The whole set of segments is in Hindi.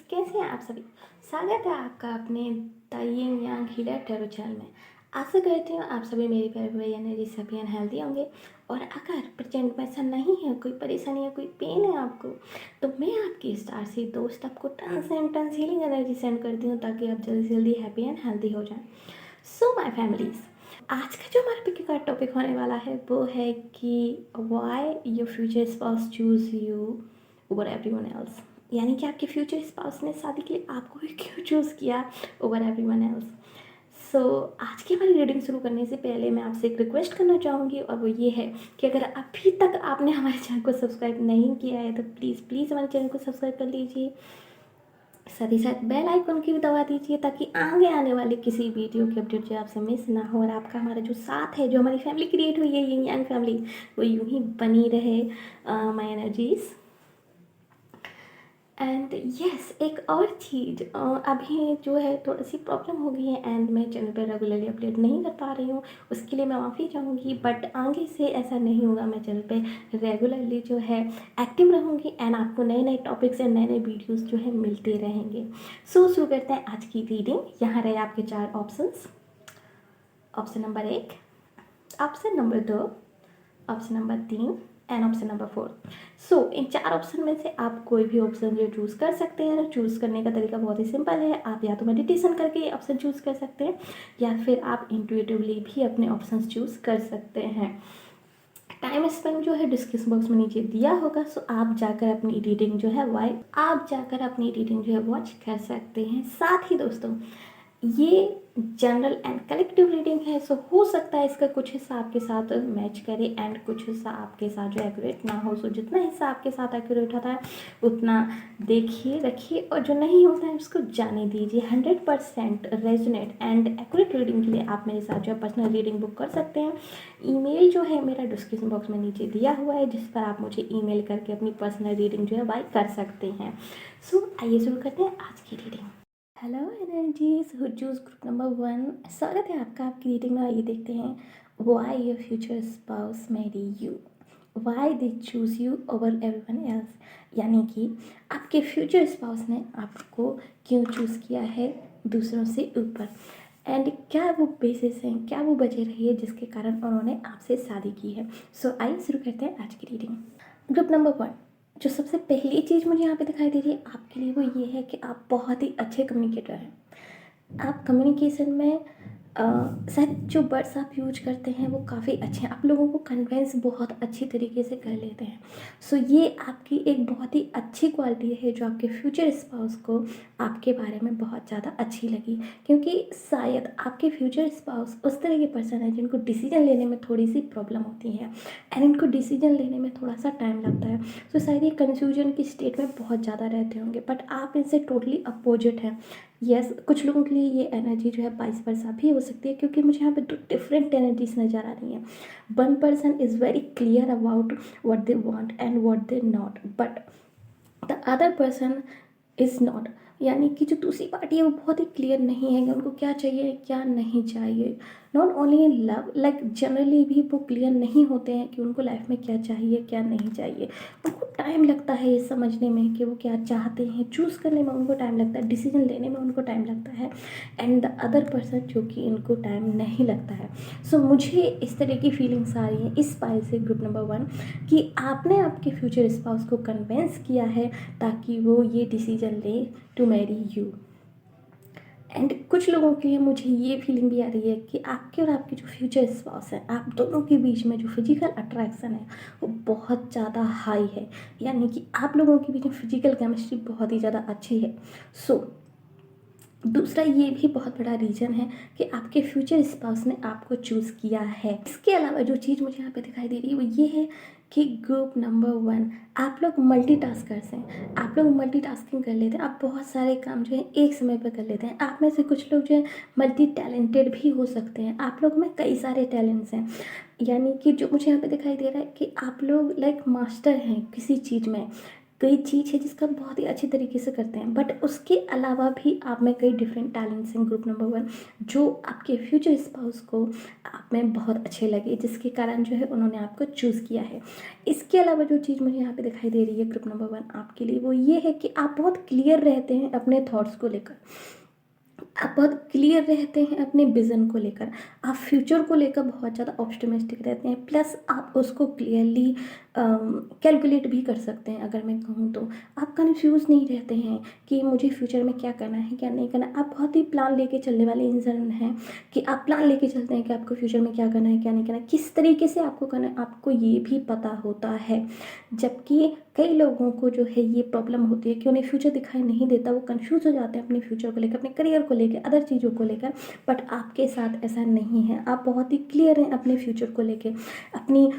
कैसे हैं आप सभी। स्वागत है आपका अपने the yin Yang healer tarot channel में। आशा करती हूँ आप सभी मेरे प्यारे भाई यानी रिसेपियन हेल्दी होंगे। और अगर प्रेजेंट में ऐसा नहीं है, कोई परेशानी है, कोई पेन है आपको, तो मैं आपकी स्टार से दोस्त आपको tons and tons healing energy send करती हूँ ताकि आप जल्दी से जल्दी हैप्पी एंड हेल्दी हो जाएं। सो माय फैमिलीज, आज का जो हमारे पिक का टॉपिक होने वाला है वो है कि why your future spouse choose you over everyone else. यानी कि आपके फ्यूचर स्पाउस ने शादी के लिए आपको ही क्यों चूज़ किया ओवर एवरीवन एल्स। सो आज की हमारी रीडिंग शुरू करने से पहले मैं आपसे एक रिक्वेस्ट करना चाहूँगी, और वो ये है कि अगर अभी तक आपने हमारे चैनल को सब्सक्राइब नहीं किया है तो प्लीज़ प्लीज़ हमारे चैनल को सब्सक्राइब कर लीजिए। साथ ही साथ बेल आइकन की भी दबा दीजिए ताकि आगे आने वाले किसी वीडियो की अपडेट जो आपसे मिस ना हो, और आपका हमारा जो साथ है, जो हमारी फैमिली क्रिएट हुई है यिन यांग फैमिली, वो यूं ही बनी रहे। माय एनर्जीज एंड यस, एक और चीज़, अभी जो है थोड़ी सी प्रॉब्लम हो गई है एंड मैं चैनल पर रेगुलरली अपडेट नहीं कर पा रही हूँ, उसके लिए मैं माफ़ी चाहूँगी। बट आगे से ऐसा नहीं होगा, मैं चैनल पे रेगुलरली जो है एक्टिव रहूँगी एंड आपको नए नए टॉपिक्स एंड नए नए वीडियोज़ जो है मिलते रहेंगे। सो शुरू करते हैं आज की रीडिंग। यहाँ रहे आपके 4 options. Option number 1, option number 2, option number 3 and option number 4। So in 4 option में से आप कोई भी ऑप्शन जो चूज़ कर सकते हैं। चूज़ करने का तरीका बहुत ही सिंपल है। आप या तो मेडिटेशन करके ये ऑप्शन चूज़ कर सकते हैं, या फिर आप इंट्यूटिवली भी अपने ऑप्शंस चूज़ कर सकते हैं। टाइम स्पेंड जो है डिस्क्रिप्शन बॉक्स में नीचे दिया होगा, सो आप जाकर अपनी रीडिंग जो है वॉच कर सकते हैं। साथ ही दोस्तों, ये जनरल एंड कलेक्टिव रीडिंग है, सो हो सकता है इसका कुछ हिस्सा आपके साथ मैच करे एंड कुछ हिस्सा आपके साथ जो एक्यूरेट ना हो। सो जितना हिस्सा आपके साथ एक्यूरेट होता है उतना देखिए, रखिए, और जो नहीं होता है उसको जाने दीजिए। 100% रेजोनेट एंड एक्यूरेट रीडिंग के लिए आप मेरे साथ जो है पर्सनल रीडिंग बुक कर सकते हैं। ईमेल जो है मेरा डिस्क्रिप्शन बॉक्स में नीचे दिया हुआ है, जिस पर आप मुझे ईमेल करके अपनी पर्सनल रीडिंग जो है बाय कर सकते हैं। सो आइए शुरू करते हैं आज की reading. Hello energies who choose group number 1, स्वागत है आपका आपकी रीडिंग में। आइए देखते हैं why your future spouse marry you, why they choose you over everyone else. यानी कि आपके फ्यूचर स्पाउस ने आपको क्यों चूज़ किया है दूसरों से ऊपर, एंड क्या वो बेसिस हैं, क्या वो वजह रही है जिसके कारण उन्होंने आपसे शादी की है। सो आइए शुरू करते हैं आज की रीडिंग। ग्रुप नंबर 1, जो सबसे पहली चीज़ मुझे यहाँ पे दिखाई दे रही है आपके लिए, वो ये है कि आप बहुत ही अच्छे कम्युनिकेटर हैं। आप कम्युनिकेशन में शायद जो वर्ड्स आप यूज करते हैं वो काफ़ी अच्छे हैं। आप लोगों को कन्वेंस बहुत अच्छी तरीके से कर लेते हैं। सो ये आपकी एक बहुत ही अच्छी क्वालिटी है जो आपके फ्यूचर स्पाउस को आपके बारे में बहुत ज़्यादा अच्छी लगी, क्योंकि शायद आपके फ्यूचर स्पाउस उस तरह के पर्सन है जिनको डिसीजन लेने में थोड़ी सी प्रॉब्लम होती है एंड इनको डिसीजन लेने में थोड़ा सा टाइम लगता है। सो शायद ये कन्फ्यूजन की स्टेट में बहुत ज़्यादा रहते होंगे, बट आप इनसे टोटली अपोजिट हैं। यस, कुछ लोगों के लिए ये एनर्जी जो है 22% भी हो सकती है, क्योंकि मुझे यहाँ पे 2 डिफरेंट एनर्जीज नज़र आ रही हैं। 1 person is very clear about what they want and what they not, but the other person is not. यानी कि जो दूसरी पार्टी है वो बहुत ही क्लियर नहीं है कि उनको क्या चाहिए क्या नहीं चाहिए। Not only in love, like generally भी वो क्लियर नहीं होते हैं कि उनको लाइफ में क्या चाहिए क्या नहीं चाहिए। उनको टाइम लगता है ये समझने में कि वो क्या चाहते हैं, चूज़ करने में उनको टाइम लगता है, डिसीजन लेने में उनको टाइम लगता है, एंड द अदर पर्सन जो कि इनको टाइम नहीं लगता है। सो मुझे इस तरह की फीलिंग्स आ रही हैं इस पाई से ग्रुप नंबर 1, कि आपने आपके फ्यूचर स्पाउस को कन्विंस किया है ताकि वो ये डिसीजन ले टू मैरी यू। एंड कुछ लोगों के लिए मुझे ये फीलिंग भी आ रही है कि आपके और आपके जो फ्यूचर स्पाउस है, आप दोनों के बीच में जो फिजिकल अट्रैक्शन है वो बहुत ज़्यादा हाई है। यानी कि आप लोगों के बीच में फिजिकल केमिस्ट्री बहुत ही ज़्यादा अच्छी है। सो दूसरा ये भी बहुत बड़ा रीज़न है कि आपके फ्यूचर स्पाउस ने आपको चूज़ किया है। इसके अलावा जो चीज़ मुझे यहाँ पे दिखाई दे रही है वो ये है कि ग्रुप नंबर 1, आप लोग मल्टीटास्कर्स हैं। आप लोग मल्टीटास्किंग कर लेते हैं, आप बहुत सारे काम जो है एक समय पर कर लेते हैं। आप में से कुछ लोग जो है मल्टी टैलेंटेड भी हो सकते हैं। आप लोग में कई सारे टैलेंट्स हैं। यानी कि जो मुझे यहाँ पे दिखाई दे रहा है कि आप लोग लाइक मास्टर हैं किसी चीज़ में। कोई चीज़ है जिसका बहुत ही अच्छी तरीके से करते हैं, बट उसके अलावा भी आप में कई डिफरेंट टैलेंट्स हैं ग्रुप नंबर 1, जो आपके फ्यूचर स्पाउस को आप में बहुत अच्छे लगे, जिसके कारण जो है उन्होंने आपको चूज़ किया है। इसके अलावा जो चीज़ मुझे यहाँ पे दिखाई दे रही है ग्रुप नंबर 1 आपके लिए, वो ये है कि आप बहुत क्लियर रहते हैं अपने थॉट्स को लेकर, आप बहुत क्लियर रहते हैं अपने विज़न को लेकर, आप फ्यूचर को लेकर बहुत ज़्यादा ऑप्टिमिस्टिक रहते हैं, प्लस आप उसको क्लियरली कैलकुलेट भी कर सकते हैं। अगर मैं कहूँ तो आप कन्फ्यूज़ नहीं रहते हैं कि मुझे फ्यूचर में क्या करना है क्या नहीं करना है। आप बहुत ही प्लान लेके चलने वाले इंसान हैं कि आप प्लान लेके चलते हैं कि आपको फ्यूचर में क्या करना है क्या नहीं करना है, किस तरीके से आपको करना है, आपको ये भी पता होता है। जबकि कई लोगों को जो है ये प्रॉब्लम होती है कि उन्हें फ्यूचर दिखाई नहीं देता, वो कंफ्यूज हो जाते हैं अपने फ्यूचर को लेकर, अपने करियर को लेकर, अदर चीज़ों को लेकर। बट आपके साथ ऐसा नहीं है, आप बहुत ही क्लियर हैं अपने फ्यूचर को लेकर, अपनी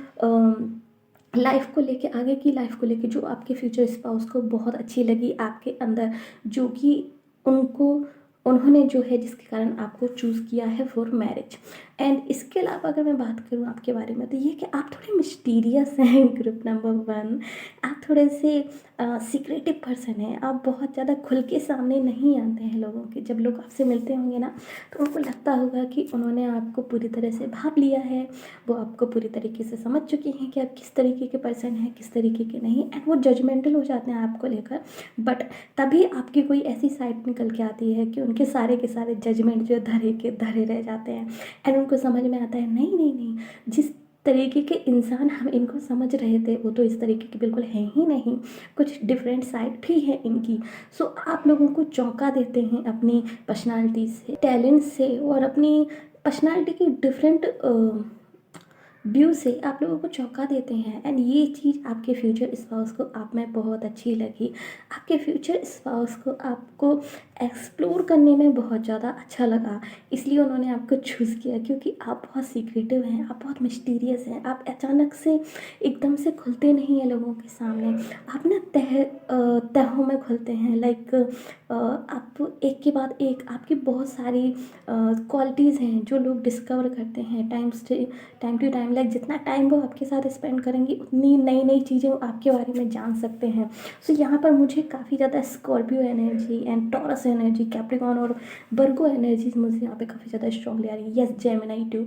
लाइफ को लेके, आगे की लाइफ को लेके, जो आपके फ्यूचर स्पाउस को बहुत अच्छी लगी आपके अंदर, जो कि उन्होंने जो है जिसके कारण आपको चूज़ किया है फॉर मैरिज। एंड इसके अलावा अगर मैं बात करूँ आपके बारे में, तो ये कि आप थोड़े मिस्टीरियस हैं ग्रुप नंबर 1, आप थोड़े से सीक्रेटिव पर्सन हैं, आप बहुत ज़्यादा खुल के सामने नहीं आते हैं लोगों के। जब लोग आपसे मिलते होंगे ना, तो उनको लगता होगा कि उन्होंने आपको पूरी तरह से भाप लिया है, वो आपको पूरी तरीके से समझ चुकी हैं कि आप किस तरीके के पर्सन हैं, किस तरीके के नहीं, एंड वो जजमेंटल हो जाते हैं आपको लेकर। बट तभी आपकी कोई ऐसी साइड निकल के आती है कि उनके सारे के सारे जजमेंट जो धरे के धरे रह जाते हैं, एंड उनको समझ में आता है नहीं नहीं नहीं, जिस तरीके के इंसान हम इनको समझ रहे थे वो तो इस तरीके के बिल्कुल हैं ही नहीं, कुछ डिफरेंट साइड भी है इनकी। सो आप लोगों को चौंका देते हैं अपनी पर्सनालिटी से, टैलेंट से, और अपनी पर्सनालिटी की डिफरेंट व्यू से आप लोगों को चौंका देते हैं। एंड ये चीज़ आपके फ्यूचर स्पाउस को आप में बहुत अच्छी लगी, आपके फ्यूचर स्पाउस को आपको एक्सप्लोर करने में बहुत ज़्यादा अच्छा लगा, इसलिए उन्होंने आपको चूज़ किया, क्योंकि आप बहुत सीक्रेटिव हैं, आप बहुत मिस्टीरियस हैं, आप अचानक से एकदम से खुलते नहीं हैं लोगों के सामने, आप ना तहों में खुलते हैं। लाइक आप एक के बाद एक, आपकी बहुत सारी क्वालिटीज़ हैं जो लोग डिस्कवर करते हैं टाइम टू टाइम। लाइक जितना टाइम वो आपके साथ स्पेंड करेंगे, उतनी नई नई चीज़ें वो आपके बारे में जान सकते हैं। सो यहाँ पर मुझे काफ़ी ज़्यादा Scorpio energy and taurus energy, Capricorn और वर्गो एनर्जीज मुझे यहाँ पे काफ़ी ज़्यादा स्ट्रॉन्गली आ रही है। Yes, Gemini to.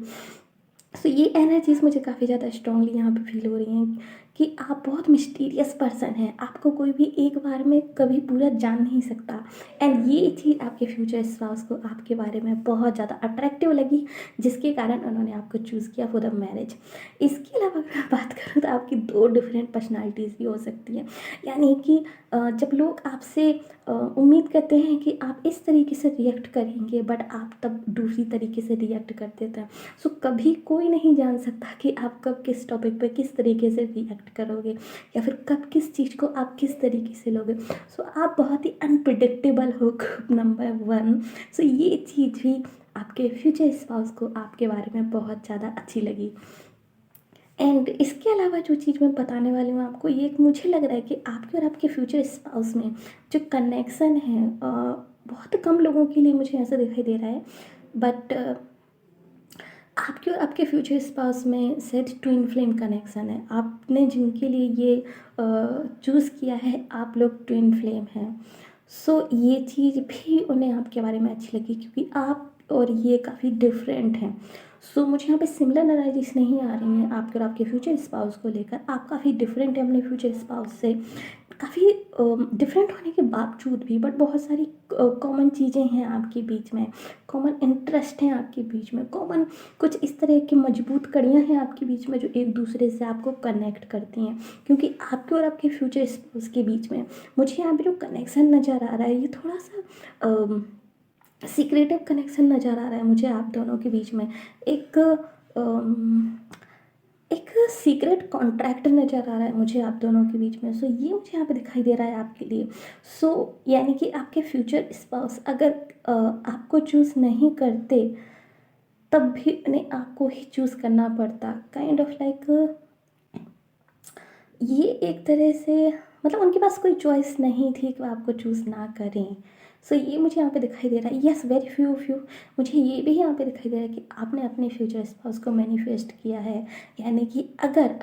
सो ये एनर्जीज मुझे काफ़ी ज़्यादा स्ट्रॉन्गली यहाँ पे फील हो रही हैं कि आप बहुत मिस्टीरियस पर्सन हैं, आपको कोई भी एक बार में कभी पूरा जान नहीं सकता। एंड ये चीज़ आपके फ्यूचर स्पाउस को आपके बारे में बहुत ज़्यादा अट्रैक्टिव लगी, जिसके कारण उन्होंने आपको चूज़ किया फॉर द मैरिज। इसके अलावा अगर मैं बात करूँ तो आपकी 2 डिफरेंट पर्सनालिटीज़ भी हो सकती हैं। यानी कि जब लोग आपसे उम्मीद करते हैं कि आप इस तरीके से रिएक्ट करेंगे, बट आप तब दूसरी तरीके से रिएक्ट कर देते हैं। सो कभी कोई नहीं जान सकता कि आप कब किस टॉपिक पे किस तरीके से रिएक्ट करोगे, या फिर कब किस चीज़ को आप किस तरीके से लोगे। सो आप बहुत ही अनप्रिडिक्टेबल हो ग्रुप नंबर 1। सो ये चीज़ भी आपके फ्यूचर स्पाउस को आपके बारे में बहुत ज़्यादा अच्छी लगी। एंड इसके अलावा जो चीज़ मैं बताने वाली हूँ आपको, ये मुझे लग रहा है कि आपके और आपके फ्यूचर स्पाउस में जो कनेक्शन है, बहुत कम लोगों के लिए मुझे ऐसा दिखाई दे रहा है, बट आपके और आपके फ्यूचर स्पाउस में शायद ट्विन फ्लेम कनेक्शन है। आपने जिनके लिए ये चूज़ किया है, आप लोग ट्विन फ्लेम हैं। सो ये चीज़ भी उन्हें आपके बारे में अच्छी लगी, क्योंकि आप और ये काफ़ी डिफरेंट हैं। सो मुझे यहाँ पे सिमिलर एनालिसिस नहीं आ रही हैं आपके और आपके फ्यूचर स्पाउस को लेकर। आप काफ़ी डिफरेंट हैं अपने फ्यूचर स्पाउस से, काफ़ी डिफरेंट होने के बावजूद भी, बट बहुत सारी कॉमन चीज़ें हैं आपके बीच में, कॉमन इंटरेस्ट हैं आपके बीच में, कॉमन कुछ इस तरह की मजबूत कड़ियाँ हैं आपके बीच में जो एक दूसरे से आपको कनेक्ट करती हैं। क्योंकि आपके और आपके फ्यूचर स्पाउस के बीच में मुझे यहाँ पे जो कनेक्शन नज़र आ रहा है, ये थोड़ा सा सीक्रेटिव कनेक्शन नज़र आ रहा है मुझे आप दोनों के बीच में। एक एक सीक्रेट कॉन्ट्रैक्ट नज़र आ रहा है मुझे आप दोनों के बीच में। सो ये मुझे यहाँ पे दिखाई दे रहा है आपके लिए। सो यानी कि आपके फ्यूचर स्पाउस अगर आपको चूज़ नहीं करते, तब भी उन्हें आपको ही चूज़ करना पड़ता। काइंड ऑफ लाइक ये एक तरह से, मतलब उनके पास कोई चॉइस नहीं थी कि वो आपको चूज़ ना करें। सो ये मुझे यहाँ पे दिखाई दे रहा है। Yes, very few of you. मुझे ये भी यहाँ पे दिखाई दे रहा है कि आपने अपने फ्यूचर स्पाउस को मैनिफेस्ट किया है। यानी कि अगर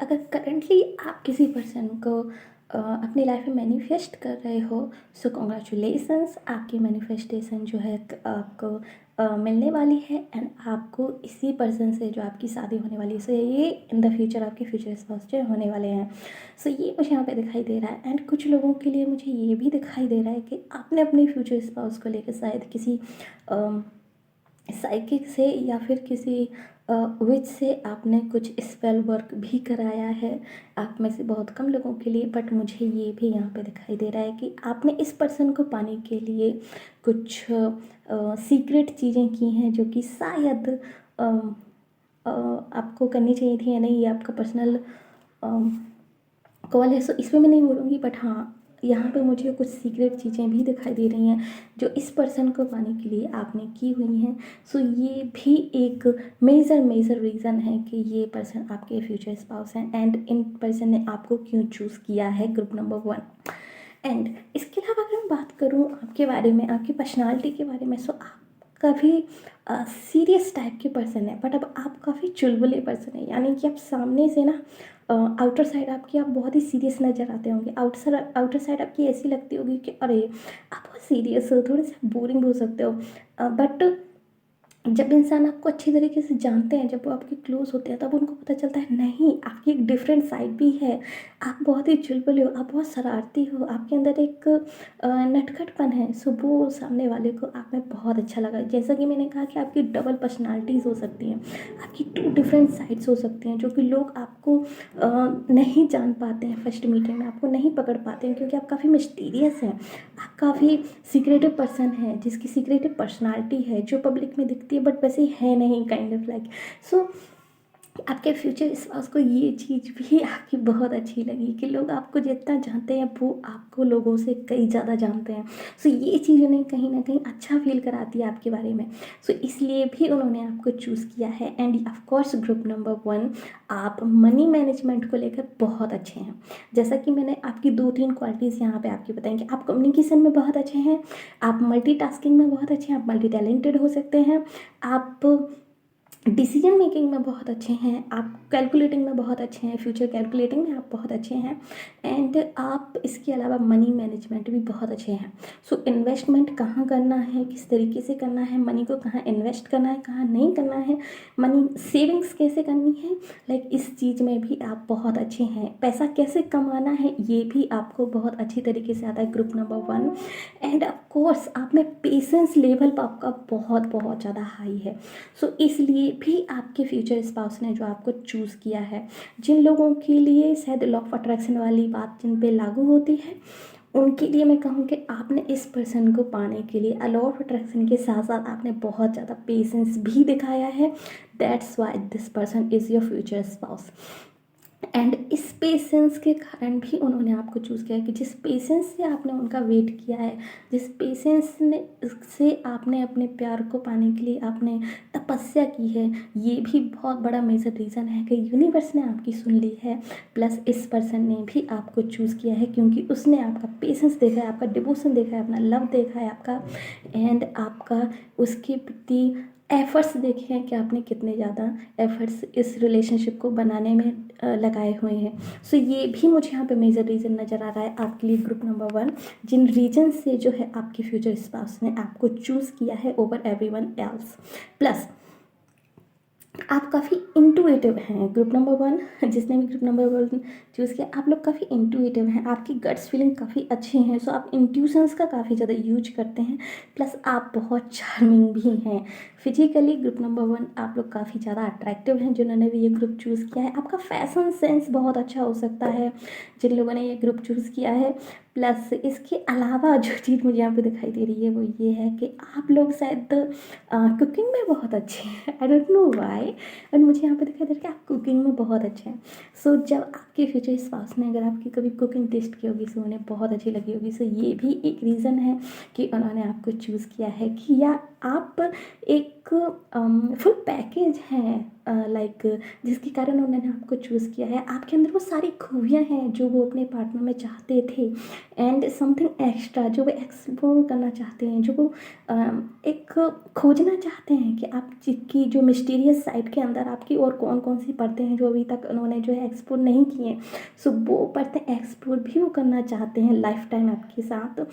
अगर करेंटली आप किसी पर्सन को अपनी लाइफ में मैनिफेस्ट कर रहे हो, सो कॉन्ग्रेचुलेसन्स, आपकी मैनिफेस्टेशन जो है आपको मिलने वाली है। एंड आपको इसी पर्सन से जो आपकी शादी होने वाली है, सो ये इन द फ्यूचर आपके फ्यूचर स्पाउस जो होने वाले हैं। सो ये मुझे यहाँ पे दिखाई दे रहा है। एंड कुछ लोगों के लिए मुझे ये भी दिखाई दे रहा है कि आपने अपने फ्यूचर स्पाउस को लेकर शायद किसी साइकिक से या फिर किसी विच से आपने कुछ स्पेल वर्क भी कराया है। आप में से बहुत कम लोगों के लिए, बट मुझे ये भी यहाँ पे दिखाई दे रहा है कि आपने इस पर्सन को पाने के लिए कुछ सीक्रेट चीज़ें की हैं जो कि शायद आपको करनी चाहिए थी या नहीं, ये आपका पर्सनल कॉल है। सो इसमें मैं नहीं बोलूँगी, बट हाँ यहाँ पे मुझे कुछ सीक्रेट चीज़ें भी दिखाई दे रही हैं जो इस पर्सन को पाने के लिए आपने की हुई हैं। सो ये भी एक मेजर रीज़न है कि ये पर्सन आपके फ्यूचर स्पाउस हैं एंड इन पर्सन ने आपको क्यों चूज़ किया है, ग्रुप नंबर 1। एंड इसके अलावा अगर मैं बात करूँ आपके बारे में, आपकी पर्सनालिटी के बारे में, सो आप काफ़ी सीरियस टाइप के पर्सन है, बट अब आप काफ़ी चुलबुले पर्सन है। यानी कि आप सामने से ना आउटर साइड आपकी आप बहुत ही सीरियस नज़र आते होंगे। आउटर साइड आपकी ऐसी लगती होगी कि अरे आप बहुत सीरियस हो, थोड़े से बोरिंग हो सकते हो, बट जब इंसान आपको अच्छी तरीके से जानते हैं, जब वो आपके क्लोज होते हैं, तब उनको पता चलता है नहीं, आपकी एक डिफरेंट साइड भी है। आप बहुत ही चुलबुले हो, आप बहुत शरारती हो, आपके अंदर एक नटखटपन है। सो वो सामने वाले को आप में बहुत अच्छा लगा। जैसा कि मैंने कहा कि आपकी डबल पर्सनालिटीज़ हो सकती हैं, आपकी 2 डिफरेंट साइड्स हो सकती हैं, जो कि लोग आपको नहीं जान पाते हैं। फर्स्ट मीटिंग में आपको नहीं पकड़ पाते हैं क्योंकि आप काफ़ी मिस्टीरियस हैं, आप काफ़ी सीक्रेटिव पर्सन है, जिसकी सीक्रेटिव पर्सनालिटी है जो पब्लिक में दिखती है बट वैसे है नहीं, काइंड ऑफ लाइक। सो आपके फ्यूचर स्पाउस को ये चीज़ भी आपकी बहुत अच्छी लगी कि लोग आपको जितना जानते हैं वो आपको लोगों से कई ज़्यादा जानते हैं। सो ये चीज़ उन्हें कहीं ना कहीं अच्छा फील कराती है आपके बारे में। सो इसलिए भी उन्होंने आपको चूज़ किया है। End of course group number 1, आप मनी मैनेजमेंट को लेकर बहुत अच्छे हैं। जैसा कि मैंने आपकी 2-3 क्वालिटीज़ यहाँ पे आपकी बताई कि आप कम्युनिकेशन में बहुत अच्छे हैं, आप मल्टीटास्किंग में बहुत अच्छे हैं, आप मल्टी टैलेंटेड हो सकते हैं, आप डिसीजन मेकिंग में बहुत अच्छे हैं, आप कैलकुलेटिंग में बहुत अच्छे हैं, फ्यूचर कैलकुलेटिंग में आप बहुत अच्छे हैं, एंड आप इसके अलावा मनी मैनेजमेंट भी बहुत अच्छे हैं। सो इन्वेस्टमेंट कहाँ करना है, किस तरीके से करना है, मनी को कहाँ इन्वेस्ट करना है, कहाँ नहीं करना है, मनी सेविंग्स कैसे करनी है, लाइक इस चीज़ में भी आप बहुत अच्छे हैं। पैसा कैसे कमाना है ये भी आपको बहुत अच्छी तरीके से आता है, group number 1। End of course आप में पेशेंस लेवल आपका बहुत ज़्यादा हाई है। सो इसलिए भी आपके फ्यूचर स्पाउस ने जो आपको चूज़ किया है, जिन लोगों के लिए शायद लॉ ऑफ अट्रैक्शन वाली बात जिन पे लागू होती है, उनके लिए मैं कहूँ कि आपने इस पर्सन को पाने के लिए लॉ ऑफ अट्रैक्शन के साथ साथ आपने बहुत ज़्यादा पेशेंस भी दिखाया है। That's why this person is your future spouse. And इस पेशेंस के कारण भी उन्होंने आपको चूज़ किया है कि जिस पेशेंस से आपने उनका वेट किया है, जिस पेशेंस ने से आपने अपने प्यार को पाने के लिए आपने तपस्या की है, ये भी बहुत बड़ा मेजर रीज़न है कि यूनिवर्स ने आपकी सुन ली है। प्लस इस पर्सन ने भी आपको चूज़ किया है क्योंकि उसने आपका पेशेंस देखा है, आपका डिवोशन देखा है, अपना लव देखा है आपका, एंड आपका उसके प्रति एफ़र्ट्स देखे हैं कि आपने कितने ज़्यादा एफ़र्ट्स इस रिलेशनशिप को बनाने में लगाए हुए हैं। सो ये भी मुझे यहाँ पे मेजर रीज़न नज़र आ रहा है आपके लिए, ग्रुप नंबर 1, जिन रीजन से जो है आपके फ्यूचर स्पाउस ने आपको चूज़ किया है ओवर एवरीवन एल्स। प्लस आप काफ़ी इंटुइटिव हैं, ग्रुप नंबर 1 जिसने भी ग्रुप नंबर 1 चूज़ किया, आप लोग काफ़ी इंटुइटिव हैं, आपकी गट्स फीलिंग काफ़ी अच्छी हैं। सो आप इंट्यूशंस का काफ़ी ज़्यादा यूज करते हैं। प्लस आप बहुत चार्मिंग भी हैं। फिजिकली ग्रुप नंबर 1 आप लोग काफ़ी ज़्यादा अट्रैक्टिव हैं जिन्होंने भी ये ग्रुप चूज़ किया है। आपका फैशन सेंस बहुत अच्छा हो सकता है जिन लोगों ने ये ग्रुप चूज़ किया है। प्लस इसके अलावा जो चीज़ मुझे यहाँ पे दिखाई दे रही है वो ये है कि आप लोग शायद कुकिंग में बहुत अच्छे हैं। आई डोंट नो व्हाई, बट मुझे यहाँ पे दिखाई दे रहा है कि आप कुकिंग में बहुत अच्छे हैं। सो जब आपके फ्यूचर स्पाउस ने अगर आपकी कभी कुकिंग टेस्ट की होगी सो उन्हें बहुत अच्छी लगी होगी। सो ये भी एक रीज़न है कि उन्होंने आपको चूज़ किया है कि या आप एक फुल पैकेज हैं, लाइक जिसके कारण उन्होंने आपको चूज़ किया है। आपके अंदर वो सारी खूबियाँ हैं जो वो अपने पार्टनर में चाहते थे, एंड समथिंग एक्स्ट्रा जो वो एक्सप्लोर करना चाहते हैं, जो वो एक खोजना चाहते हैं कि आपकी जो मिस्टीरियस साइड के अंदर आपकी और कौन कौन सी परतें हैं जो अभी तक उन्होंने जो है एक्सप्लोर नहीं की हैं। सो वो परतें एक्सप्लोर भी वो करना चाहते हैं लाइफ टाइम आपके साथ,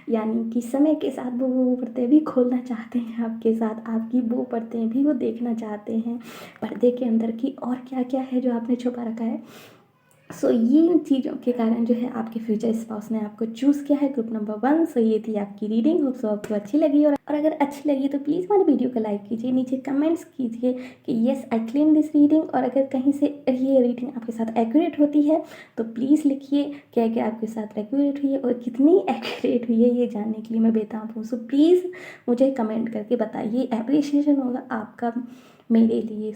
यानी कि समय के साथ वो परतें भी खोलना चाहते हैं आपके साथ, आपकी वो परतें भी वो देखना चाहते हैं पर्दे के अंदर की और क्या क्या है जो आपने छुपा रखा है। सो ये इन चीज़ों के कारण जो है आपके फ्यूचर स्पाउस ने आपको चूज़ किया है, ग्रुप नंबर 1। सो ये थी आपकी रीडिंग, होप सो आपको अच्छी लगी, और अगर अच्छी लगी तो प्लीज़ हमारे वीडियो को लाइक कीजिए, नीचे कमेंट्स कीजिए कि yes I claim this reading, और अगर कहीं से ये रीडिंग आपके साथ एक्यूरेट होती है तो प्लीज़ लिखिए क्या क्या आपके साथ एक्यूरेट हुई है और कितनी एक्यूरेट हुई है, ये जानने के लिए मैं बेताब हूँ। सो प्लीज़ मुझे कमेंट करके बताइए, अप्रिशिएशन होगा आपका मेरे लिए,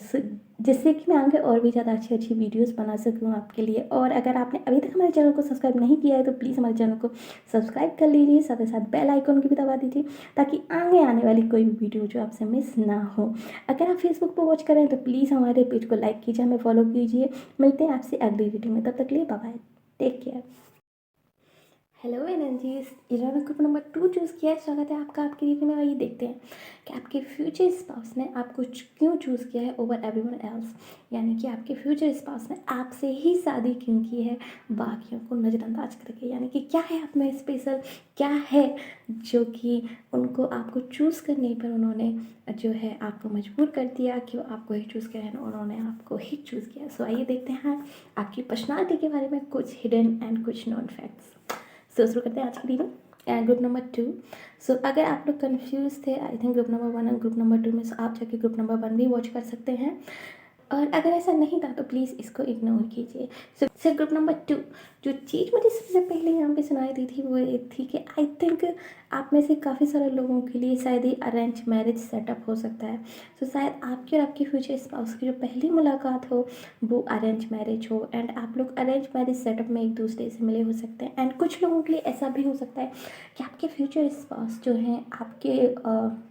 जिससे कि मैं आगे और भी ज़्यादा अच्छी अच्छी वीडियोस बना सकूँ आपके लिए। और अगर आपने अभी तक हमारे चैनल को सब्सक्राइब नहीं किया है तो प्लीज़ हमारे चैनल को सब्सक्राइब कर लीजिए, साथ ही साथ बेल आइकन की भी दबा दीजिए ताकि आगे आने वाली कोई भी वीडियो जो आपसे मिस ना हो। अगर आप फेसबुक पर वॉच करें तो प्लीज़ हमारे पेज को लाइक कीजिए, हमें फॉलो कीजिए। मिलते हैं आपसे अगली वीडियो में, तब तक के लिए bye bye, take care. Hello energies, इन्होंने ग्रुप नंबर 2 चूज़ किया है। स्वागत है आपका आपकी रीडिंग में। आइए देखते हैं कि आपके फ्यूचर स्पाउस ने आपको क्यों चूज़ किया है ओवर एवरीवन एल्स, यानी कि आपके फ्यूचर स्पाउस ने आपसे ही शादी क्यों की है बाकियों को नज़रअंदाज करके, यानी कि क्या है आप में स्पेशल, क्या है जो कि उनको आपको चूज़ करने पर उन्होंने जो है आपको मजबूर कर दिया कि वो आपको ही चूज़ करें, उन्होंने आपको ही चूज़ किया। सो आइए देखते हैं आपकी पर्सनालिटी के बारे में कुछ हिडन एंड कुछ नॉन फैक्ट्स। सो शुरू करते हैं आज की रीडिंग। Group number 2। सो अगर आप लोग कंफ्यूज थे आई थिंक ग्रुप नंबर 1 और ग्रुप नंबर 2 में, सो आप जाके ग्रुप नंबर 1 भी वॉच कर सकते हैं, और अगर ऐसा नहीं था तो प्लीज़ इसको इग्नोर कीजिए। सो ग्रुप नंबर 2, जो चीज़ मुझे सबसे पहले यहाँ पे सुनाई दी थी वो ये थी कि आई थिंक आप में से काफ़ी सारे लोगों के लिए शायद ये अरेंज मैरिज सेटअप हो सकता है। सो शायद आपकी और आपके फ्यूचर स्पाउस की जो पहली मुलाकात हो वो अरेंज मैरिज हो, एंड आप लोग अरेंज मैरिज सेटअप में एक दूसरे से मिले हो सकते हैं। एंड कुछ लोगों के लिए ऐसा भी हो सकता है कि आपके फ्यूचर स्पाउस जो हैं आपके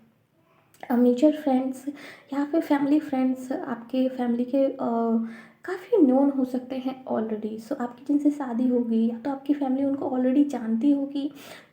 म्यूचुअल फ्रेंड्स या फिर फैमिली फ्रेंड्स आपके फैमिली के काफ़ी नोन हो सकते हैं ऑलरेडी। सो आपकी जिनसे शादी होगी या तो आपकी फैमिली उनको ऑलरेडी जानती होगी,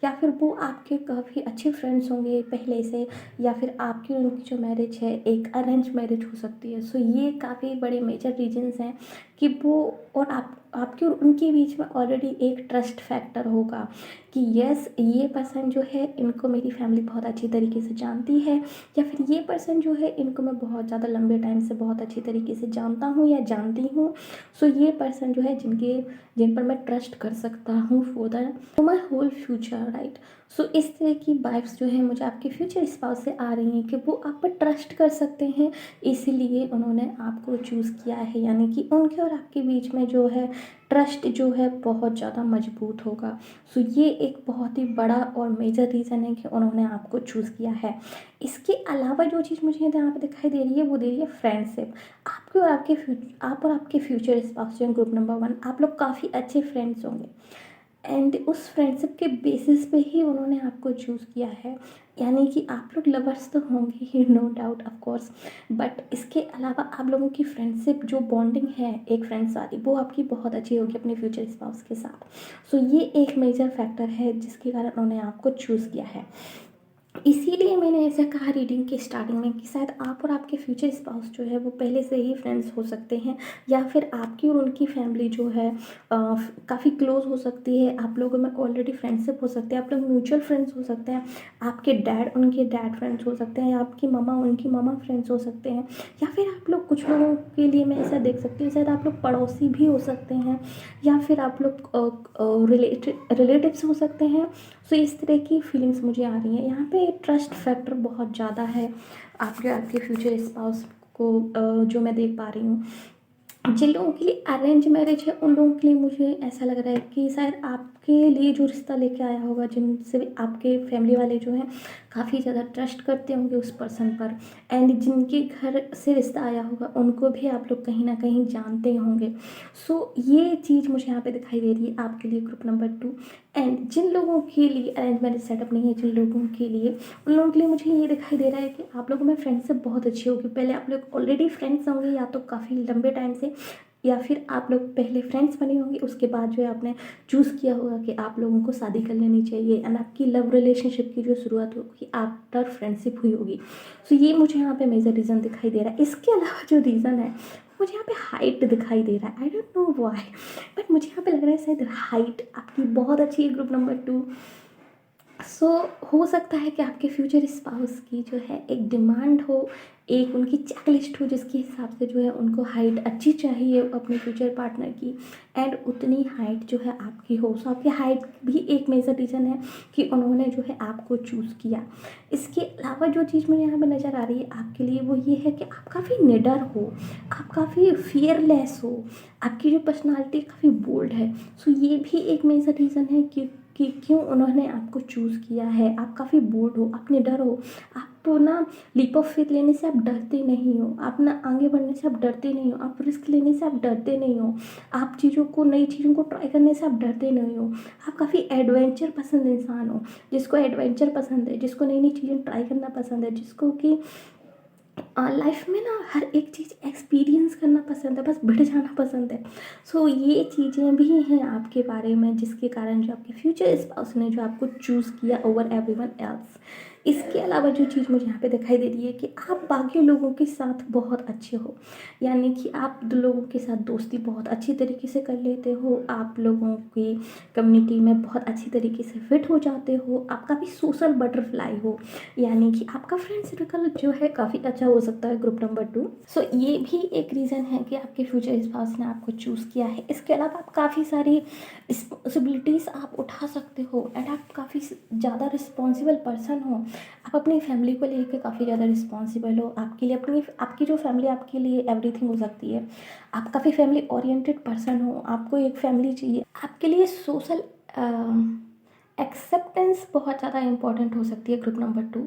या फिर वो आपके काफ़ी अच्छे फ्रेंड्स होंगे पहले से, या फिर आपकी और उनकी जो मैरिज है एक अरेंज मैरिज हो सकती है। सो ये काफ़ी बड़े मेजर रीजंस हैं कि वो और आपके और उनके बीच में ऑलरेडी एक ट्रस्ट फैक्टर होगा कि यस ये पर्सन जो है इनको मेरी फैमिली बहुत अच्छी तरीके से जानती है, या फिर ये पर्सन जो है इनको मैं बहुत ज़्यादा लंबे टाइम से बहुत अच्छी तरीके से जानता हूँ या जानती हूँ। सो ये पर्सन जो है जिन पर मैं ट्रस्ट कर सकता हूँ for my whole future, right. So इस तरह की वाइब्स जो है मुझे आपके फ्यूचर स्पाउस से आ रही हैं कि वो आप पर ट्रस्ट कर सकते हैं, इसीलिए उन्होंने आपको चूज़ किया है, यानी कि उनके और आपके बीच में जो है ट्रस्ट जो है बहुत ज़्यादा मजबूत होगा। सो ये एक बहुत ही बड़ा और मेजर रीज़न है कि उन्होंने आपको चूज़ किया है। इसके अलावा जो चीज़ मुझे यहाँ पे दिखाई दे रही है वो दे रही है फ्रेंडशिप। आप और आपके फ्यूचर स्पाउस जो ग्रुप नंबर 1, आप लोग काफ़ी अच्छे फ्रेंड्स होंगे, एंड उस फ्रेंडशिप के बेसिस पे ही उन्होंने आपको चूज़ किया है, यानी कि आप लोग लवर्स तो होंगे ही, no doubt of course, but इसके अलावा आप लोगों की फ्रेंडशिप जो बॉन्डिंग है एक फ्रेंड्स वाली वो आपकी बहुत अच्छी होगी अपने फ्यूचर स्पाउस के साथ। सो ये एक मेजर फैक्टर है जिसके कारण उन्होंने आपको चूज़ किया है। इसीलिए मैंने ऐसा कहा रीडिंग के स्टार्टिंग में कि शायद आप और आपके फ्यूचर स्पाउस जो है वो पहले से ही फ्रेंड्स हो सकते हैं, या फिर आपकी और उनकी फैमिली जो है काफ़ी क्लोज हो सकती है, आप लोगों में ऑलरेडी फ्रेंडशिप हो सकते हैं, आप लोग म्यूचुअल फ्रेंड्स हो सकते हैं, आपके डैड उनके डैड फ्रेंड्स हो सकते हैं, या आपकी ममा उनकी ममा फ्रेंड्स हो सकते हैं, या फिर आप लोग कुछ लोगों के लिए मैं ऐसा देख सकती हूँ शायद आप लोग पड़ोसी भी हो सकते हैं, या फिर आप लोग रिलेटिव्स हो सकते हैं। सो इस तरह की फीलिंग्स मुझे आ रही हैं। यहाँ पे ट्रस्ट फैक्टर बहुत ज़्यादा है आपके फ्यूचर स्पाउस को, जो मैं देख पा रही हूँ। जिन लोगों के लिए अरेंज मैरिज है उन लोगों के लिए मुझे ऐसा लग रहा है कि शायद आपके लिए जो रिश्ता लेके आया होगा, जिनसे भी आपके फैमिली वाले जो हैं काफ़ी ज़्यादा ट्रस्ट करते होंगे उस पर्सन पर, एंड जिनके घर से रिश्ता आया होगा उनको भी आप लोग कहीं ना कहीं जानते होंगे। सो ये चीज़ मुझे यहाँ पे दिखाई दे रही है आपके लिए ग्रुप नंबर 2। एंड जिन लोगों के लिए अरेंज मैरिज सेटअप नहीं है, जिन लोगों के लिए, उन लोगों के लिए मुझे ये दिखाई दे रहा है कि आप लोगों में फ्रेंडशिप बहुत अच्छी होगी। पहले आप लोग ऑलरेडी फ्रेंड्स होंगे, या तो काफ़ी लंबे टाइम से, या फिर आप लोग पहले फ्रेंड्स बने होंगे, उसके बाद जो है आपने चूज़ किया होगा कि आप लोगों को शादी कर लेनी चाहिए, एंड आपकी लव रिलेशनशिप की जो शुरुआत होगी आफ्टर फ्रेंडशिप हुई होगी। सो ये मुझे यहाँ पे मेजर रीज़न दिखाई दे रहा है। इसके अलावा जो रीज़न है मुझे यहाँ पे हाइट दिखाई दे रहा है। आई डोंट नो व्हाई, बट मुझे यहाँ पे लग रहा है शायद हाइट आपकी बहुत अच्छी है ग्रुप नंबर 2। सो हो सकता है कि आपके फ्यूचर स्पाउस की जो है एक डिमांड हो, एक उनकी चेकलिस्ट हो जिसके हिसाब से जो है उनको हाइट अच्छी चाहिए अपने फ्यूचर पार्टनर की, एंड उतनी हाइट जो है आपकी हो। सो आपकी हाइट भी एक मेजर रीज़न है कि उन्होंने जो है आपको चूज़ किया। इसके अलावा जो चीज़ मुझे यहाँ पे नज़र आ रही है आपके लिए वो ये है कि आप काफ़ी निडर हो, आप काफ़ी फियरलेस हो, आपकी जो पर्सनालिटी काफ़ी बोल्ड है। सो ये भी एक मेजर रीज़न है कि क्यों उन्होंने आपको चूज़ किया है। आप काफ़ी बोल्ड हो, आप निडर हो, आप ना लीप ऑफ फेथ लेने से आप डरते नहीं हो, आप ना आगे बढ़ने से आप डरते नहीं हो, आप रिस्क लेने से आप डरते नहीं हो, आप चीज़ों को, नई चीज़ों को ट्राई करने से आप डरते नहीं हो। आप काफ़ी एडवेंचर पसंद इंसान हो, जिसको एडवेंचर पसंद है, जिसको नई नई चीज़ें ट्राई करना पसंद है, जिसको कि लाइफ में ना हर एक चीज़ एक्सपीरियंस करना पसंद है, बस बढ़ जाना पसंद है। सो ये चीज़ें भी हैं आपके बारे में जिसके कारण जो आपके फ्यूचर स्पाउस ने जो आपको चूज़ किया ओवर एवरीवन एल्स। इसके अलावा जो चीज़ मुझे यहाँ पे दिखाई दे रही है कि आप बाकी लोगों के साथ बहुत अच्छे हो, यानी कि आप लोगों के साथ दोस्ती बहुत अच्छी तरीके से कर लेते हो, आप लोगों की कम्युनिटी में बहुत अच्छी तरीके से फिट हो जाते हो, आप काफ़ी सोशल बटरफ्लाई हो, यानी कि आपका फ्रेंड सर्कल जो है काफ़ी अच्छा हो सकता है ग्रुप नंबर 2। सो ये भी एक रीज़न है कि आपके फ्यूचर स्पाउस ने आपको चूज़ किया है। इसके अलावा आप काफ़ी सारी रिस्पॉन्सिबिलिटीज़ आप उठा सकते हो, एंड आप काफ़ी ज़्यादा रिस्पॉन्सिबल पर्सन हो। आप अपनी फैमिली को लेकर काफ़ी ज़्यादा रिस्पॉन्सिबल हो, आपके लिए आपकी जो फैमिली आपके लिए एवरीथिंग हो सकती है। आप काफ़ी फैमिली ओरिएंटेड पर्सन हो, आपको एक फैमिली चाहिए। आपके लिए सोशल एक्सेप्टेंस बहुत ज़्यादा इंपॉर्टेंट हो सकती है ग्रुप नंबर 2।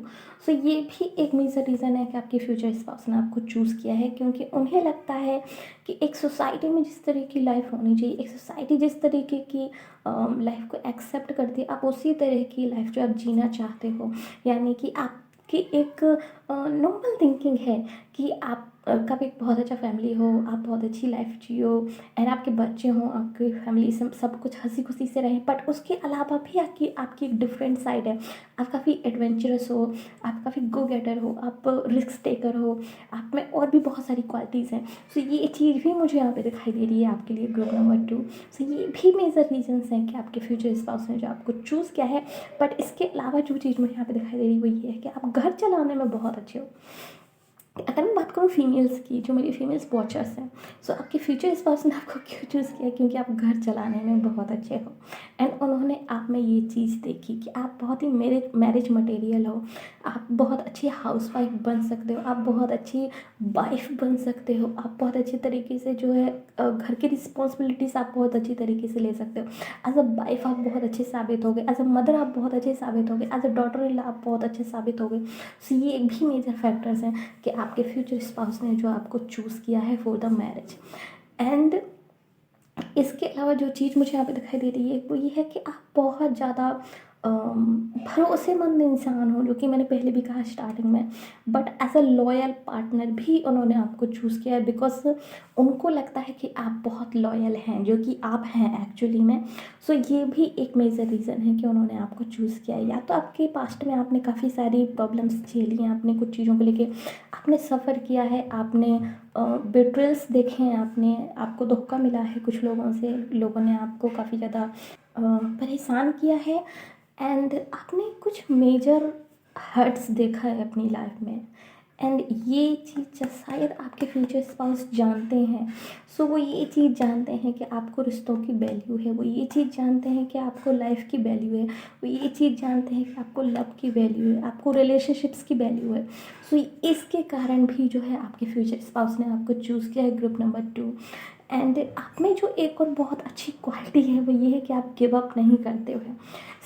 सो ये भी एक मेजर रीज़न है कि आपके फ्यूचर स्पाउस ने आपको चूज़ किया है, क्योंकि उन्हें लगता है कि एक सोसाइटी में जिस तरह की लाइफ होनी चाहिए, एक सोसाइटी जिस तरीके की लाइफ को एक्सेप्ट करती है, आप उसी तरह की लाइफ जो आप जीना चाहते हो। यानी कि आपकी एक नॉर्मल थिंकिंग है कि आप का भी एक बहुत अच्छा फैमिली हो, आप बहुत अच्छी लाइफ जियो, एंड आपके बच्चे हों, आपकी फैमिली सब कुछ हंसी खुशी से रहें। बट उसके अलावा भी आपकी एक डिफरेंट साइड है। आप काफ़ी एडवेंचरस हो, आप काफ़ी गो गेटर हो, आप रिस्क टेकर हो, आप में और भी बहुत सारी क्वालिटीज़ हैं। सो ये चीज़ भी मुझे यहाँ पे दिखाई दे रही है आपके लिए ग्रुप नंबर 2। सो ये भी मेजर रीजन्स हैं कि आपके फ्यूचर स्पाउस ने जो आपको चूज़ किया है। बट इसके अलावा जो चीज़ मुझे यहाँ पे दिखाई दे रही है वो ये है कि आप घर चलाने में बहुत अच्छे हो। अगर मैं बात करूँ फीमेल्स की, जो मेरी फीमेल्स वॉचर्स हैं, सो आपके फ्यूचर स्पाउस ने आपको क्यों चूज़ किया? क्योंकि आप घर चलाने में बहुत अच्छे हो, एंड उन्होंने आप में ये चीज़ देखी कि आप बहुत ही मैरिज मटेरियल हो, आप बहुत अच्छी हाउस वाइफ बन सकते हो, आप बहुत अच्छी वाइफ बन सकते हो, आप बहुत अच्छी तरीके से जो है घर की रिस्पॉन्सिबिलिटीज़ आप बहुत अच्छी तरीके से ले सकते हो। एज अ वाइफ आप बहुत अच्छे साबित हो गए, एज अ मदर आप बहुत अच्छे साबित हो गए, as a daughter in law आप बहुत अच्छे साबित हो गए। सो ये भी मेजर फैक्टर्स हैं कि आपके फ्यूचर स्पाउस ने जो आपको चूज़ किया है फॉर द मैरिज। एंड इसके अलावा जो चीज़ मुझे यहाँ पे दिखाई दे रही है वो ये है कि आप बहुत ज़्यादा भरोसेमंद इंसान हो, जो कि मैंने पहले भी कहा स्टार्टिंग में। But as a loyal partner भी उन्होंने आपको चूज़ किया है, बिकॉज उनको लगता है कि आप बहुत लॉयल हैं, जो कि आप हैं एक्चुअली में। सो ये भी एक मेजर रीज़न है कि उन्होंने आपको चूज़ किया है। या तो आपके पास्ट में आपने काफ़ी सारी प्रॉब्लम्स झेली हैं, आपने कुछ चीज़ों को लेके आपने सफ़र किया है, आपने बेट्रेल्स देखे हैं, आपको धोखा मिला है कुछ लोगों से, लोगों ने आपको काफ़ी ज़्यादा परेशान किया है, एंड आपने कुछ मेजर हर्ट्स देखा है अपनी लाइफ में। एंड ये चीज़ शायद आपके फ्यूचर स्पाउस जानते हैं। सो वो ये चीज़ जानते हैं कि आपको रिश्तों की वैल्यू है, वो ये चीज़ जानते हैं कि आपको लाइफ की वैल्यू है, वो ये चीज़ जानते हैं कि आपको लव की वैल्यू है, आपको रिलेशनशिप्स की वैल्यू है। सो इसके कारण भी जो है आपके फ्यूचर स्पाउस ने आपको चूज़ किया है ग्रुप नंबर 2। एंड आप में जो एक और बहुत अच्छी क्वालिटी है वो ये है कि आप गिव अप नहीं करते हो।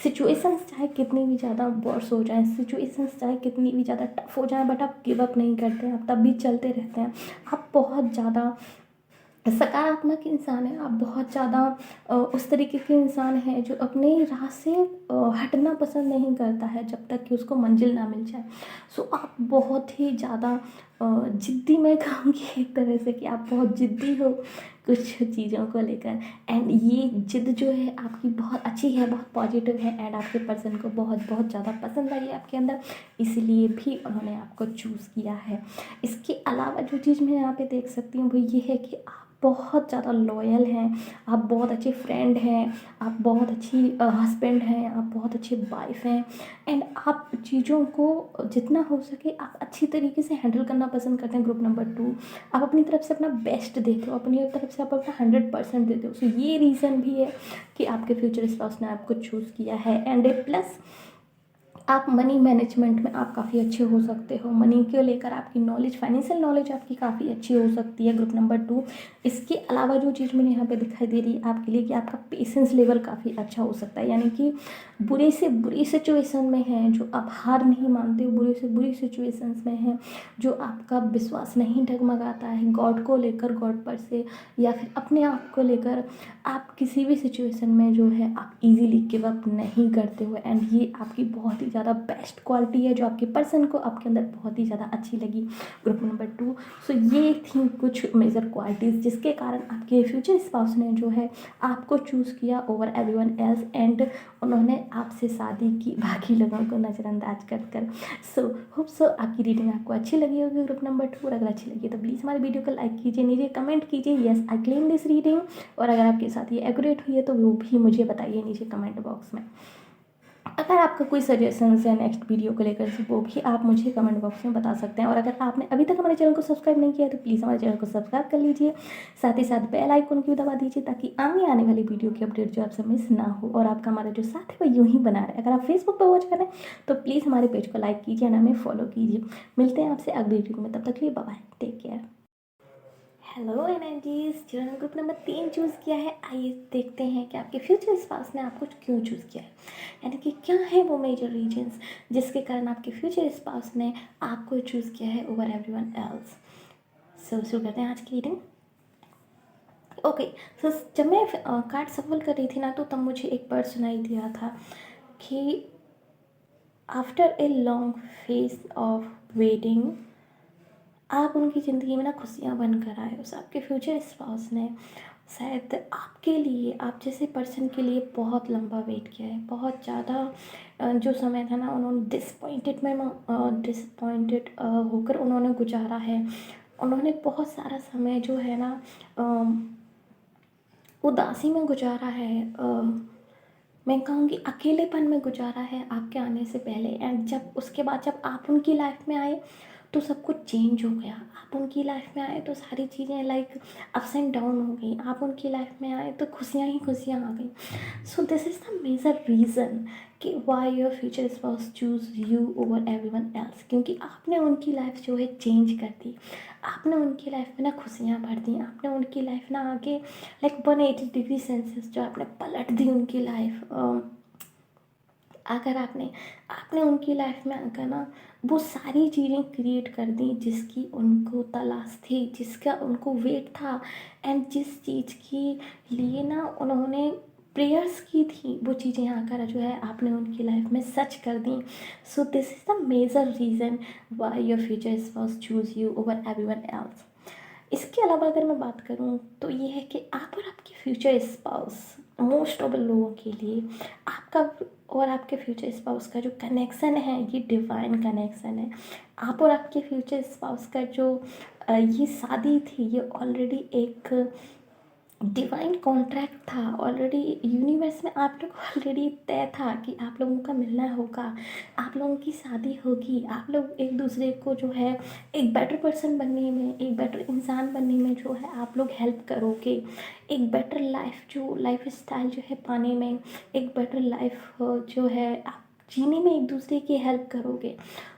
सिचुएशंस चाहे कितनी भी ज़्यादा वर्स हो जाए, सिचुएशंस चाहे कितनी भी ज़्यादा टफ हो जाए, बट आप गिव अप नहीं करते हैं, आप तब भी चलते रहते हैं। आप बहुत ज़्यादा सकारात्मक इंसान है, आप बहुत ज़्यादा उस तरीके के इंसान हैं जो अपने राह से हटना पसंद नहीं करता है जब तक कि उसको मंजिल ना मिल जाए। सो आप बहुत ही ज़्यादा ज़िद्दी, मैं कहूँगी एक तरह से कि आप बहुत ज़िद्दी हो कुछ चीज़ों को लेकर। एंड ये ज़िद जो है आपकी बहुत अच्छी है, बहुत पॉजिटिव है, एंड आपके पर्सन को बहुत बहुत ज़्यादा पसंद आई है आपके अंदर, इसलिए भी उन्होंने आपको चूज़ किया है। इसके अलावा जो चीज़ मैं यहाँ पे देख सकती हूँ वो ये है कि आप बहुत ज़्यादा लॉयल हैं, आप बहुत अच्छे फ्रेंड हैं, आप बहुत अच्छी हस्बैंड हैं, आप बहुत अच्छे वाइफ हैं, एंड आप चीज़ों को जितना हो सके आप अच्छी तरीके से हैंडल करना पसंद करते हैं। ग्रुप नंबर 2, आप अपनी तरफ से अपना बेस्ट देते हो, अपनी तरफ से आप अपना 100% देते हो। सो ये रीज़न भी है कि आपके फ्यूचर स्पाउस ने आपको चूज़ किया है। एंड प्लस आप मनी मैनेजमेंट में आप काफ़ी अच्छे हो सकते हो, मनी को लेकर आपकी नॉलेज, फाइनेंशियल नॉलेज आपकी काफ़ी अच्छी हो सकती है ग्रुप नंबर 2। इसके अलावा जो चीज़ मुझे यहाँ पे दिखाई दे रही है आपके लिए कि आपका पेशेंस लेवल काफ़ी अच्छा हो सकता है, यानी कि बुरे से बुरी सिचुएशन में हैं जो आप हार नहीं मानते हो, बुरे से बुरी सिचुएशंस में हैं जो आपका विश्वास नहीं डगमगाता है गॉड को लेकर, गॉड पर से या फिर अपने आप को लेकर, आप किसी भी सिचुएशन में जो है आप इजीली गिव अप नहीं करते हो। एंड ये आपकी बहुत ही ज़्यादा बेस्ट क्वालिटी है जो आपके पर्सन को आपके अंदर बहुत ही ज़्यादा अच्छी लगी ग्रुप नंबर 2। सो ये थी कुछ मेजर क्वालिटीज़ जिसके कारण आपके फ्यूचर स्पाउस ने जो है आपको चूज़ किया ओवर एवरीवन एल्स, एंड उन्होंने आपसे शादी की बाकी लोगों को नज़रअंदाज कर कर। सो होप सो आपकी रीडिंग आपको अच्छी लगी होगी ग्रुप नंबर 2, और अगर अच्छी लगी तो प्लीज़ हमारे वीडियो को लाइक कीजिए, नीचे कमेंट कीजिए yes I claim this reading, और अगर आपके साथ ये एक्यूरेट हुई है तो वो भी मुझे बताइए नीचे कमेंट बॉक्स में। अगर आपका कोई सजेशंस है नेक्स्ट वीडियो को लेकर वो भी आप मुझे कमेंट बॉक्स में बता सकते हैं, और अगर आपने अभी तक हमारे चैनल को सब्सक्राइब नहीं किया है तो प्लीज़ हमारे चैनल को सब्सक्राइब कर लीजिए, साथ ही साथ बेल आइकन की भी दबा दीजिए ताकि आगे आने वाली वीडियो की अपडेट जो आपसे मिस ना हो, और आपका हमारा जो साथ है वो यूँ ही बना रहे। अगर आप फेसबुक पर वॉच करें तो प्लीज़ हमारे पेज को लाइक कीजिए और हमें फॉलो कीजिए। मिलते हैं आपसे अगली वीडियो में, तब तक के लिए bye bye, take care. Hello energies, जिन्होंने ग्रुप नंबर 3 चूज़ किया है, आइए देखते हैं कि आपके फ्यूचर स्पाउस ने आपको क्यों चूज़ किया है, यानी कि क्या है वो मेजर रीजंस जिसके कारण आपके फ्यूचर स्पाउस ने आपको चूज़ किया है ओवर एवरीवन एल्स। सो शुरू करते हैं आज की रीडिंग। ओके, सो जब मैं कार्ड सफल कर रही थी ना तो तब मुझे एक वर्ड सुनाई दिया था कि after a long phase of waiting आप उनकी ज़िंदगी में ना खुशियाँ बनकर आए। उस आपके फ्यूचर स्पाउस ने शायद आपके लिए, आप जैसे पर्सन के लिए बहुत लंबा वेट किया है, बहुत ज़्यादा जो समय था ना उन्होंने डिसपॉइंटेड होकर उन्होंने गुजारा है। उन्होंने बहुत सारा समय जो है ना उदासी में गुजारा है, मैं कहूँगी अकेलेपन में गुजारा है आपके आने से पहले। एंड जब उसके बाद जब आप उनकी लाइफ में आए तो सब कुछ चेंज हो गया। आप उनकी लाइफ में आए तो सारी चीज़ें लाइक अप्स एंड डाउन हो गई। आप उनकी लाइफ में आए तो खुशियाँ ही खुशियाँ आ गई। So this is the major reason कि why your future spouse choose you over everyone else, क्योंकि आपने उनकी लाइफ जो है चेंज कर दी। आपने उनकी लाइफ में ना खुशियाँ भर दी। आपने उनकी लाइफ ना आगे लाइक 180 डिग्री सेंसेस जो आपने पलट दी उनकी लाइफ। अगर आपने आपने उनकी लाइफ में आकर ना वो सारी चीज़ें क्रिएट कर दी जिसकी उनको तलाश थी, जिसका उनको वेट था, एंड जिस चीज़ की लिए ना उन्होंने प्रेयर्स की थी, वो चीज़ें आकर जो है आपने उनकी लाइफ में सच कर दी। So this is the major reason why your future spouse choose you over everyone else. इसके अलावा अगर मैं बात करूँ तो ये है कि आप और आपके फ्यूचर स्पाउस, मोस्ट ऑफ लोगों के लिए आपका और आपके फ्यूचर स्पाउस का जो कनेक्शन है ये डिवाइन कनेक्शन है। आप और आपके फ्यूचर स्पाउस का जो ये शादी थी ये ऑलरेडी एक डिवाइन कॉन्ट्रैक्ट था। ऑलरेडी यूनिवर्स में आप लोग ऑलरेडी तय था कि आप लोगों का मिलना होगा, आप लोगों की शादी होगी, आप लोग एक दूसरे को जो है एक बेटर पर्सन बनने में, एक बेटर इंसान बनने में जो है आप लोग हेल्प करोगे। एक बेटर लाइफ जो लाइफ स्टाइल जो है पाने में, एक बेटर लाइफ जो है आप जीने में एक दूसरे की हेल्प करोगे।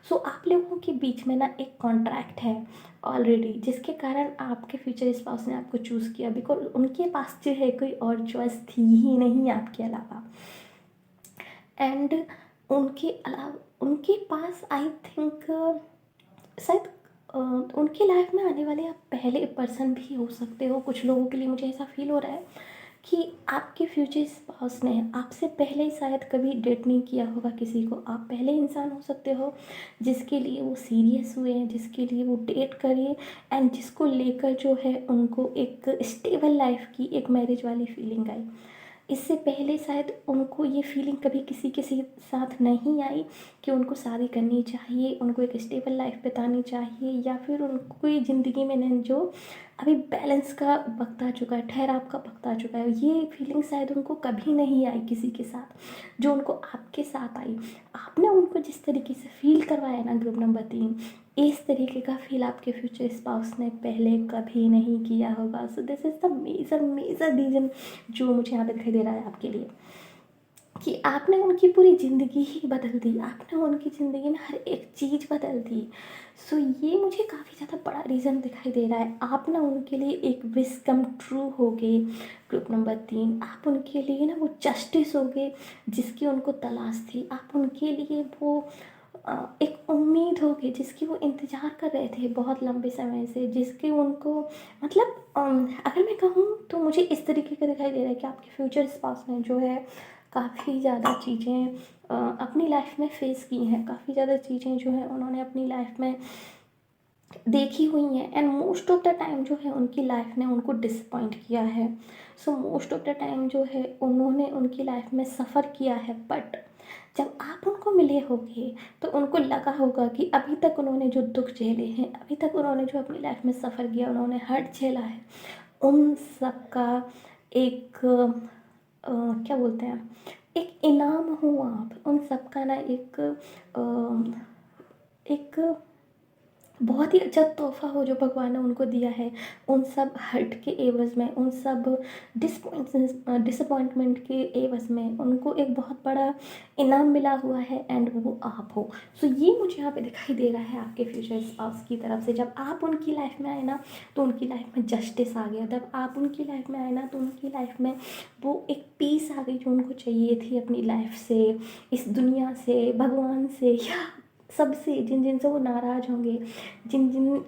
सो आप लोगों के बीच में ना एक कॉन्ट्रैक्ट है ऑलरेडी, जिसके कारण आपके फ्यूचर स्पाउस ने आपको चूज़ किया, बिकॉज उनके पास जो है कोई और चॉइस थी ही नहीं आपके अलावा। एंड उनके अलावा उनके पास आई थिंक शायद उनकी लाइफ में आने वाले आप पहले पर्सन भी हो सकते हो। कुछ लोगों के लिए मुझे ऐसा फील हो रहा है कि आपके फ्यूचर स्पाउस ने आपसे पहले शायद कभी डेट नहीं किया होगा किसी को। आप पहले इंसान हो सकते हो जिसके लिए वो सीरियस हुए हैं, जिसके लिए वो डेट करे, एंड जिसको लेकर जो है उनको एक स्टेबल लाइफ की, एक मैरिज वाली फीलिंग आई। इससे पहले शायद उनको ये फीलिंग कभी किसी के साथ नहीं आई कि उनको शादी करनी चाहिए, उनको एक स्टेबल लाइफ बितानी चाहिए, या फिर उनको कोई ज़िंदगी में नहीं, जो अभी बैलेंस का वक्त आ चुका है, ठहराव का वक्त आ चुका है, ये फीलिंग शायद उनको कभी नहीं आई किसी के साथ, जो उनको आपके साथ आई। आपने उनको जिस तरीके से फील करवाया ना ग्रुप नंबर 3, इस तरीके का फील आपके फ्यूचर स्पाउस ने पहले कभी नहीं किया होगा। So this is the major major reason जो मुझे यहाँ पे दिखाई दे रहा है आपके लिए, कि आपने उनकी पूरी ज़िंदगी ही बदल दी, आपने उनकी ज़िंदगी में हर एक चीज़ बदल दी। सो ये मुझे काफ़ी ज़्यादा बड़ा रीज़न दिखाई दे रहा है। आप ना उनके लिए एक विश कम ट्रू हो गए ग्रुप नंबर 3। आप उनके लिए ना वो जस्टिस हो गए जिसकी उनको तलाश थी। आप उनके लिए वो एक उम्मीद हो गई जिसकी वो इंतज़ार कर रहे थे बहुत लंबे समय से, जिसके उनको मतलब अगर मैं कहूँ तो मुझे इस तरीके का दिखाई दे रहा है कि आपके फ्यूचर स्पाउस ने जो है काफ़ी ज़्यादा चीज़ें अपनी लाइफ में फेस की हैं, काफ़ी ज़्यादा चीज़ें जो है उन्होंने अपनी लाइफ में देखी हुई हैं, and most of the time जो है उनकी लाइफ ने उनको डिसपॉइंट किया है। So most of the time जो है उन्होंने उनकी लाइफ में सफ़र किया है, बट जब आप उनको मिले होंगे तो उनको लगा होगा कि अभी तक उन्होंने जो दुख झेले हैं, अभी तक उन्होंने जो अपनी लाइफ में सफ़र किया, उन्होंने हर्ट झेला है, उन सब का एक क्या बोलते हैं, एक इनाम हो आप उन सब का ना, एक बहुत ही अच्छा तोहफ़ा हो जो भगवान ने उनको दिया है। उन सब हर्ट के एवज़ में, उन सब डिसअपॉइंटमेंट के एवज़ में उनको एक बहुत बड़ा इनाम मिला हुआ है, एंड वो आप हो। सो ये मुझे यहाँ पे दिखाई दे रहा है आपके फ्यूचर स्पाउस की तरफ से। जब आप उनकी लाइफ में आए ना तो उनकी लाइफ में जस्टिस आ गया। जब आप उनकी लाइफ में आए ना तो उनकी लाइफ में वो एक पीस आ गई जो उनको चाहिए थी अपनी लाइफ से, इस दुनिया से, भगवान से, या सबसे जिन जिन से वो नाराज़ होंगे, जिन जिन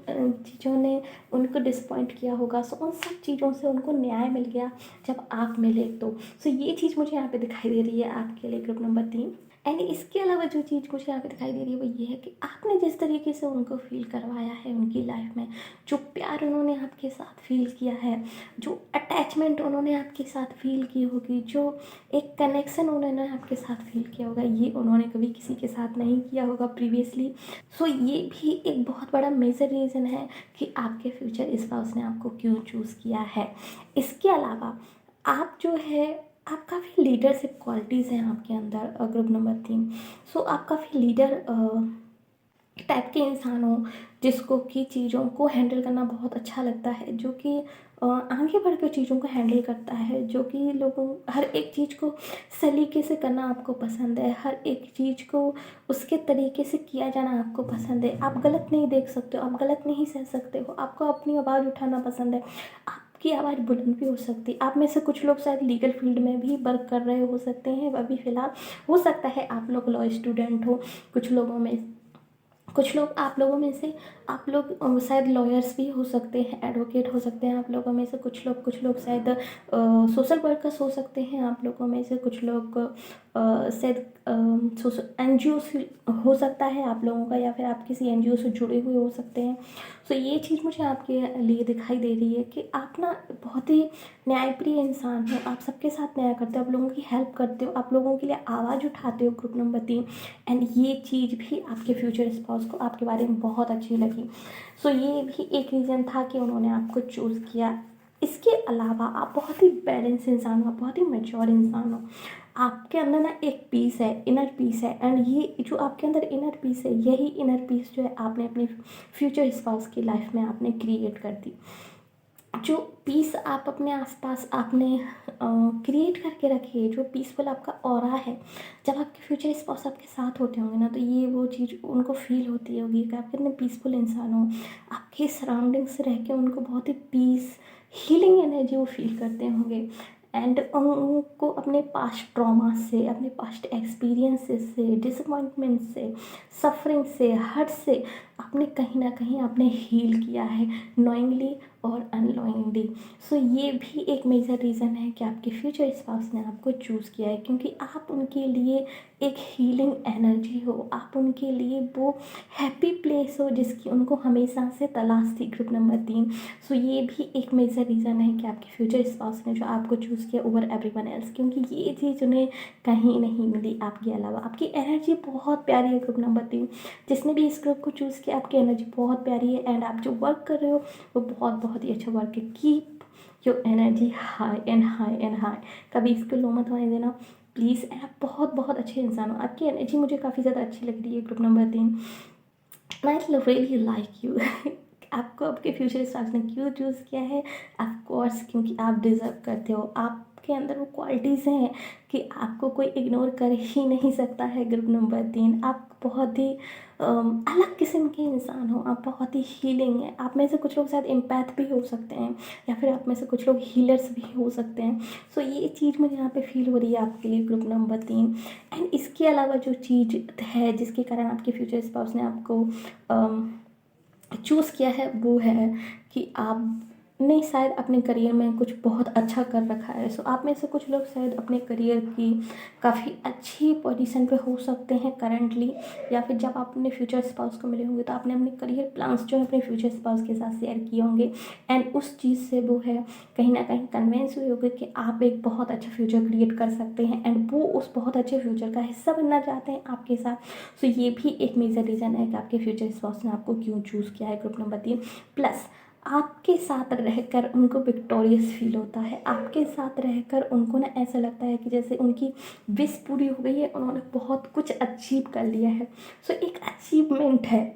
चीज़ों ने उनको डिसपॉइंट किया होगा। सो उन सब चीज़ों से उनको न्याय मिल गया जब आप मिले तो। सो ये चीज़ मुझे यहाँ पे दिखाई दे रही है आपके लिए ग्रुप नंबर 3। एंड इसके अलावा जो चीज़ मुझे यहाँ पे दिखाई दे रही है वो ये है कि आपने जिस तरीके से उनको फील करवाया है उनकी लाइफ में, जो प्यार उन्होंने आपके साथ फील किया है, जो अटैचमेंट उन्होंने आपके साथ फील की होगी, जो एक कनेक्शन उन्होंने आपके साथ फील किया होगा, ये उन्होंने कभी किसी के साथ नहीं किया होगा प्रीवियसली। सो ये भी एक बहुत बड़ा मेजर रीज़न है कि आपके फ्यूचर स्पाउस ने आपको क्यों चूज़ किया है। इसके अलावा आप जो है, आप काफ़ी लीडरशिप क्वालिटीज़ हैं आपके अंदर ग्रुप नंबर 3। सो आप काफ़ी लीडर टाइप के इंसान हो, जिसको कि चीज़ों को हैंडल करना बहुत अच्छा लगता है, जो कि आगे बढ़ कर चीज़ों को हैंडल करता है, जो कि लोगों हर एक चीज़ को सलीके से करना आपको पसंद है, हर एक चीज़ को उसके तरीके से किया जाना आपको पसंद है। आप गलत नहीं देख सकते हो, आप गलत नहीं सह सकते हो, आपको अपनी आवाज़ उठाना पसंद है, आपकी आवाज़ बुलंद भी हो सकती है। आप में से कुछ लोग शायद लीगल फील्ड में भी वर्क कर रहे हो सकते हैं अभी फ़िलहाल, हो सकता है आप लोग लॉ स्टूडेंट हो, कुछ लोग आप लोगों में से आप लोग शायद लॉयर्स भी हो सकते हैं, एडवोकेट हो सकते हैं आप लोगों में से कुछ लोग शायद सोशल वर्कर्स हो सकते हैं आप लोगों में से कुछ लोग शायद NGO हो सकता है आप लोगों का, या फिर आप किसी NGO से जुड़े हुए हो सकते हैं। सो ये चीज़ मुझे आपके लिए दिखाई दे रही है कि आप ना बहुत ही न्यायप्रिय इंसान हो, आप सबके साथ न्याय करते हो, आप लोगों की हेल्प करते हो, आप लोगों के लिए आवाज़ उठाते हो ग्रुप नंबर 3। एंड ये चीज़ भी आपके फ्यूचर स्पाउस को आपके बारे में बहुत अच्छी लगी। सो ये भी एक रीज़न था कि उन्होंने आपको चूज़ किया। इसके अलावा आप बहुत ही बैलेंस इंसान हो, आप बहुत ही मैच्योर इंसान हो, आपके अंदर ना एक पीस है, इनर पीस है, एंड ये जो आपके अंदर इनर पीस है, यही इनर पीस जो है आपने अपने फ्यूचर स्पाउस की लाइफ में आपने क्रिएट कर दी। जो पीस आप अपने आसपास आपने क्रिएट करके रखी है, जो पीसफुल आपका ऑरा है, जब आपके फ्यूचर स्पाउस आपके साथ होते होंगे ना, तो ये वो चीज़ उनको फील होती होगी कि आप कितने पीसफुल इंसान हो। आपके सराउंडिंग्स रह के उनको बहुत ही पीस, हीलिंग एनर्जी वो फील करते होंगे। एंड उनको अपने पास्ट ट्रॉमा से, अपने पास्ट एक्सपीरियंसेस से, डिसअपॉइंटमेंट से, सफरिंग से, हर्ट से आपने कहीं ना कहीं आपने हील किया है, नोइंगली और अननोइंगली। सो ये भी एक मेजर रीज़न है कि आपके फ्यूचर स्पाउस ने आपको चूज़ किया है, क्योंकि आप उनके लिए एक हीलिंग एनर्जी हो, आप उनके लिए वो हैप्पी प्लेस हो जिसकी उनको हमेशा से तलाश थी। Group number 3। सो ये भी एक मेजर रीज़न है कि आपके फ्यूचर स्पाउस ने जो आपको चूज़ किया ओवर एवरीवन एल्स, क्योंकि ये चीज़ उन्हें कहीं नहीं मिली आपके अलावा। आपकी एनर्जी बहुत प्यारी है ग्रुप नंबर 3। जिसने भी इस ग्रुप को चूज़ किया, आपकी एनर्जी बहुत प्यारी है एंड आप जो वर्क कर रहे हो वो बहुत ही अच्छा वर्क है। Keep your energy high and high and high, कभी इसको लो मत होने देना प्लीज़। आप बहुत अच्छे इंसान हो, आपकी एनर्जी मुझे काफ़ी ज़्यादा अच्छी लग रही है group number 3। I really like you. आपको आपके फ्यूचर स्टार्स ने क्यों चूज़ किया है? ऑफ कोर्स क्योंकि आप डिज़र्व करते हो। आपके अंदर वो क्वालिटीज़ हैं कि आपको कोई इग्नोर कर ही नहीं सकता है। ग्रुप नंबर 3, आप बहुत ही अलग किस्म के इंसान हो, आप बहुत ही हीलिंग है। आप में से कुछ लोग शायद एम्पैथ भी हो सकते हैं, या फिर आप में से कुछ लोग हीलर्स भी हो सकते हैं। सो ये चीज़ मुझे यहाँ पे फील हो रही है आपके लिए ग्रुप नंबर 3। एंड इसके अलावा जो चीज़ है जिसके कारण आपके फ्यूचर स्पाउस ने आपको चूज़ किया है, वो है कि आपने शायद अपने करियर में कुछ बहुत अच्छा कर रखा है। सो आप में से कुछ लोग शायद अपने करियर की काफ़ी अच्छी पोजीशन पे हो सकते हैं करंटली, या फिर जब आप अपने फ्यूचर स्पाउस को मिले होंगे तो आपने अपने करियर प्लान्स जो है अपने फ्यूचर स्पाउस के साथ शेयर किए होंगे। एंड उस चीज़ से वो है कहीं ना कहीं कन्विंस हुए होंगे कि आप एक बहुत अच्छा फ्यूचर क्रिएट कर सकते हैं, एंड वो उस बहुत अच्छे फ्यूचर का हिस्सा बनना चाहते हैं आपके साथ। सो ये भी एक मेजर रीज़न है कि आपके फ्यूचर स्पाउस ने आपको क्यों चूज़ किया है ग्रुप नंबर 3। प्लस आपके साथ रहकर उनको विक्टोरियस फील होता है, आपके साथ रहकर उनको ना ऐसा लगता है कि जैसे उनकी विश पूरी हो गई है, उन्होंने बहुत कुछ अचीव कर लिया है। सो एक अचीवमेंट है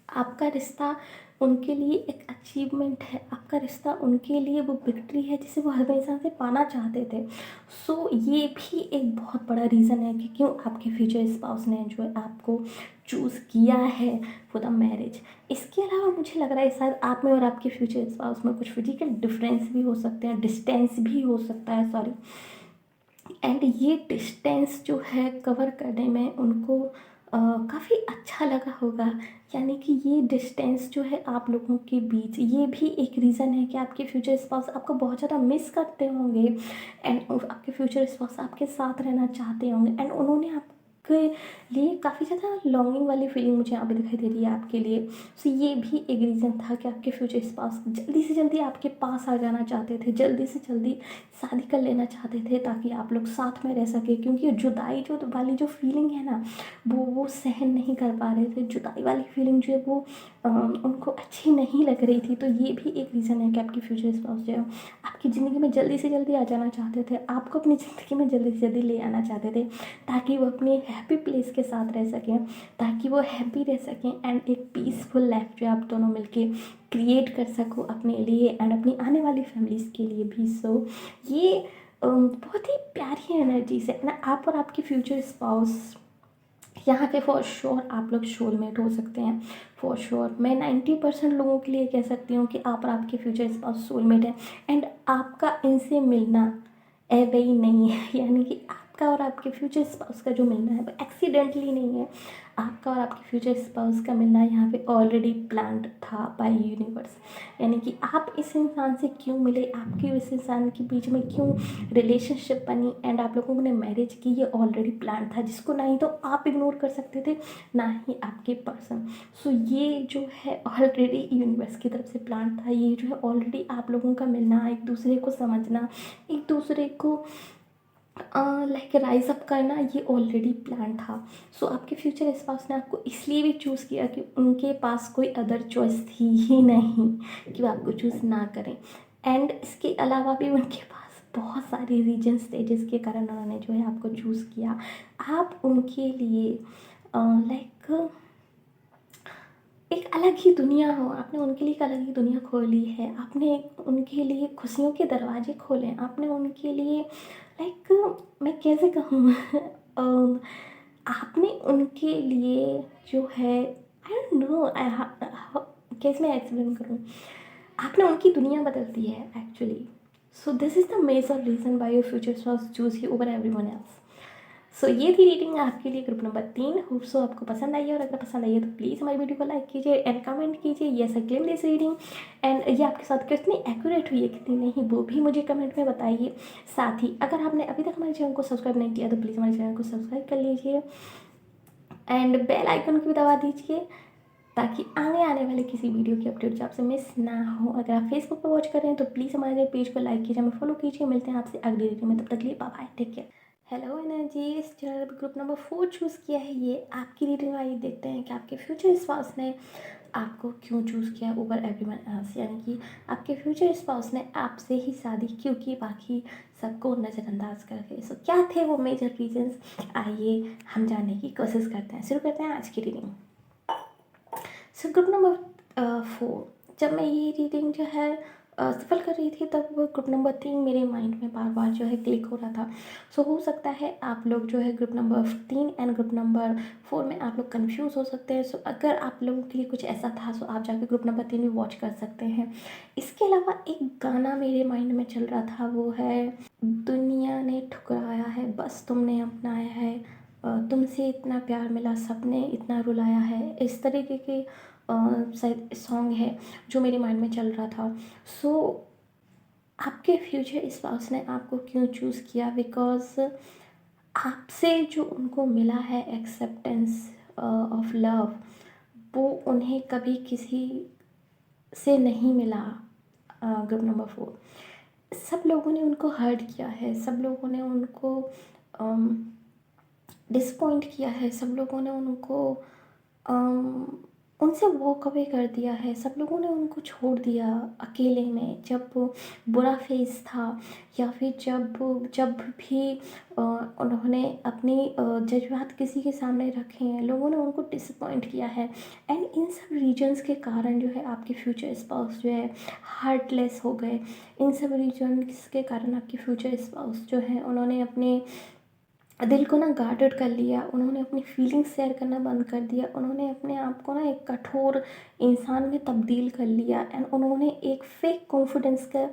आपका रिश्ता, उनके लिए एक अचीवमेंट है आपका रिश्ता, उनके लिए वो विक्ट्री है जिसे वो हमेशा से पाना चाहते थे। सो ये भी एक बहुत बड़ा रीज़न है कि क्यों आपके फ्यूचर स्पाउस ने जो है आपको चूज़ किया है फॉर द मैरिज। इसके अलावा मुझे लग रहा है शायद आप में और आपके फ्यूचर स्पाउस में कुछ फिजिकल डिफरेंस भी हो सकते हैं, डिस्टेंस भी हो सकता है, सॉरी। एंड ये डिस्टेंस जो है कवर करने में उनको काफ़ी अच्छा लगा होगा। यानी कि ये डिस्टेंस जो है आप लोगों के बीच, ये भी एक रीज़न है कि आपके फ्यूचर स्पाउस आपको बहुत ज़्यादा मिस करते होंगे, एंड आपके फ्यूचर स्पाउस आपके साथ रहना चाहते होंगे, एंड उन्होंने आपके लिए काफ़ी ज़्यादा लॉन्गिंग वाली फीलिंग मुझे यहाँ पे दिखाई दे रही है आपके लिए। सो ये भी एक रीज़न था कि आपके फ्यूचर स्पाउस जल्दी से जल्दी आपके पास आ जाना चाहते थे, जल्दी से जल्दी शादी कर लेना चाहते थे ताकि आप लोग साथ में रह सके। क्योंकि जुदाई जो वाली जो फीलिंग है ना, वो सहन नहीं कर पा रहे थे। जुदाई वाली फीलिंग जो है वो उनको अच्छी नहीं लग रही थी। तो ये भी एक रीज़न है कि आपकी फ्यूचर स्पाउस जो है आपकी ज़िंदगी में जल्दी से जल्दी आ जाना चाहते थे, आपको अपनी ज़िंदगी में जल्दी से जल्दी ले आना चाहते थे, ताकि वो अपने हैप्पी प्लेस के साथ रह सकें, ताकि वो हैप्पी रह सकें, एंड एक पीसफुल लाइफ जो आप दोनों मिलके क्रिएट कर सको अपने लिए एंड अपनी आने वाली फैमिलीज़ के लिए भी। सो ये बहुत ही प्यारी एनर्जीज है ना। आप और आपके फ्यूचर स्पाउस यहाँ पे फॉर श्योर आप लोग सोलमेट हो सकते हैं। फॉर श्योर मैं 90% लोगों के लिए कह सकती हूँ कि आप और आपके फ्यूचर स्पाउस सोलमेट है, एंड आपका इनसे मिलना ऐसे ही नहीं है। यानी कि आपका और आपके फ्यूचर स्पाउस का जो मिलना है वो एक्सीडेंटली नहीं है। आपका और आपके फ्यूचर स्पाउस का मिलना यहाँ पे ऑलरेडी प्लान्ड था बाय यूनिवर्स। यानी कि आप इस इंसान से क्यों मिले, आपके इस इंसान के बीच में क्यों रिलेशनशिप बनी, एंड आप लोगों ने मैरिज की, ये ऑलरेडी प्लान था, जिसको ना ही तो आप इग्नोर कर सकते थे ना ही आपके पर्सन। सो ये जो है ऑलरेडी यूनिवर्स की तरफ से प्लान था। ये जो है ऑलरेडी आप लोगों का मिलना, एक दूसरे को समझना, एक दूसरे को लाइक राइज अप करना, ये ऑलरेडी प्लान था। सो आपके फ्यूचर स्पाउस ने आपको इसलिए भी चूज़ किया कि उनके पास कोई अदर चॉइस थी ही नहीं कि वो आपको चूज़ ना करें। एंड इसके अलावा भी उनके पास बहुत सारे रीजन्स थे जिसके कारण उन्होंने जो है आपको चूज़ किया। आप उनके लिए लाइक एक अलग ही दुनिया हो, आपने उनके लिए एक अलग ही दुनिया खोली है, आपने उनके लिए खुशियों के दरवाजे खोले हैं, आपने उनके लिए लाइक मैं कैसे कहूँ आपने उनके लिए जो है आई डोंट नो कैसे मैं एक्सप्लेन करूँ, आपने उनकी दुनिया बदल दी है actually. So this is the major reason why your future spouse choose you over everyone else. So ये थी रीडिंग आपके लिए ग्रुप नंबर 3। होप सो आपको पसंद आई है, और अगर पसंद आई है तो प्लीज़ हमारी वीडियो को लाइक कीजिए एंड कमेंट कीजिए yes I claim this reading, and ये आपके साथ कितनी एक्यूरेट हुई है कितनी नहीं वो भी मुझे कमेंट में बताइए। साथ ही अगर आपने अभी तक हमारे चैनल को सब्सक्राइब नहीं किया तो प्लीज़ हमारे चैनल को सब्सक्राइब कर लीजिए एंड बेल आइकन को भी दबा दीजिए, ताकि आगे आने वाले किसी वीडियो की अपडेट जो आपसे मिस ना हो। अगर आप फेसबुक पर वॉच कर रहे हैं तो प्लीज़ हमारे पेज को लाइक कीजिए, हमें फॉलो कीजिए। मिलते हैं आपसे अगली वीडियो में, तब तक के लिए bye bye, take care. Hello energy, इस चैनल पर ग्रुप नंबर 4 चूज़ किया है, ये आपकी रीडिंग आई। देखते हैं कि आपके फ्यूचर स्पाउस ने आपको क्यों चूज़ किया ओवर एवरीवन एल्स, यानी कि आपके फ्यूचर स्पाउस ने आपसे ही शादी क्यों की बाकी सबको नज़रअंदाज करके। सो क्या थे वो मेजर रीजंस, आइए हम जानने की कोशिश करते हैं। शुरू करते हैं आज की रीडिंग। सो ग्रुप नंबर 4, जब मैं ये रीडिंग जो है सफल कर रही थी तब ग्रुप नंबर 3 मेरे माइंड में बार बार जो है क्लिक हो रहा था। सो हो सकता है आप लोग जो है group number 3 and group number 4 में आप लोग कंफ्यूज हो सकते हैं। सो अगर आप लोगों के लिए कुछ ऐसा था सो आप जाके ग्रुप नंबर 3 भी वॉच कर सकते हैं। इसके अलावा एक गाना मेरे माइंड में चल रहा था, वो है दुनिया ने ठुकराया है बस तुमने अपनाया है, तुमसे इतना प्यार मिला सपने इतना रुलाया है। इस तरीके के शायद सॉन्ग है जो मेरे माइंड में चल रहा था। सो आपके फ्यूचर स्पाउस ने आपको क्यों चूज़ किया, बिकॉज आपसे जो उनको मिला है एक्सेप्टेंस ऑफ लव, वो उन्हें कभी किसी से नहीं मिला। ग्रुप नंबर 4, सब लोगों ने उनको हर्ट किया है, सब लोगों ने उनको डिसपॉइंट किया है, सब लोगों ने उनको उनसे वॉक अवे कर दिया है, सब लोगों ने उनको छोड़ दिया अकेले में जब बुरा फेज़ था, या फिर जब जब भी उन्होंने अपनी जज्बात किसी के सामने रखे हैं, लोगों ने उनको डिसपॉइंट किया है। एंड इन सब रीजन्स के कारण जो है आपके फ्यूचर स्पाउस जो है हार्टलेस हो गए। इन सब रीजन्स के कारण आपके फ्यूचर स्पाउस जो है उन्होंने अपने दिल को ना गार्डेड कर लिया, उन्होंने अपनी फीलिंग्स शेयर करना बंद कर दिया, उन्होंने अपने आप को ना एक कठोर इंसान में तब्दील कर लिया, एंड उन्होंने एक फेक कॉन्फिडेंस का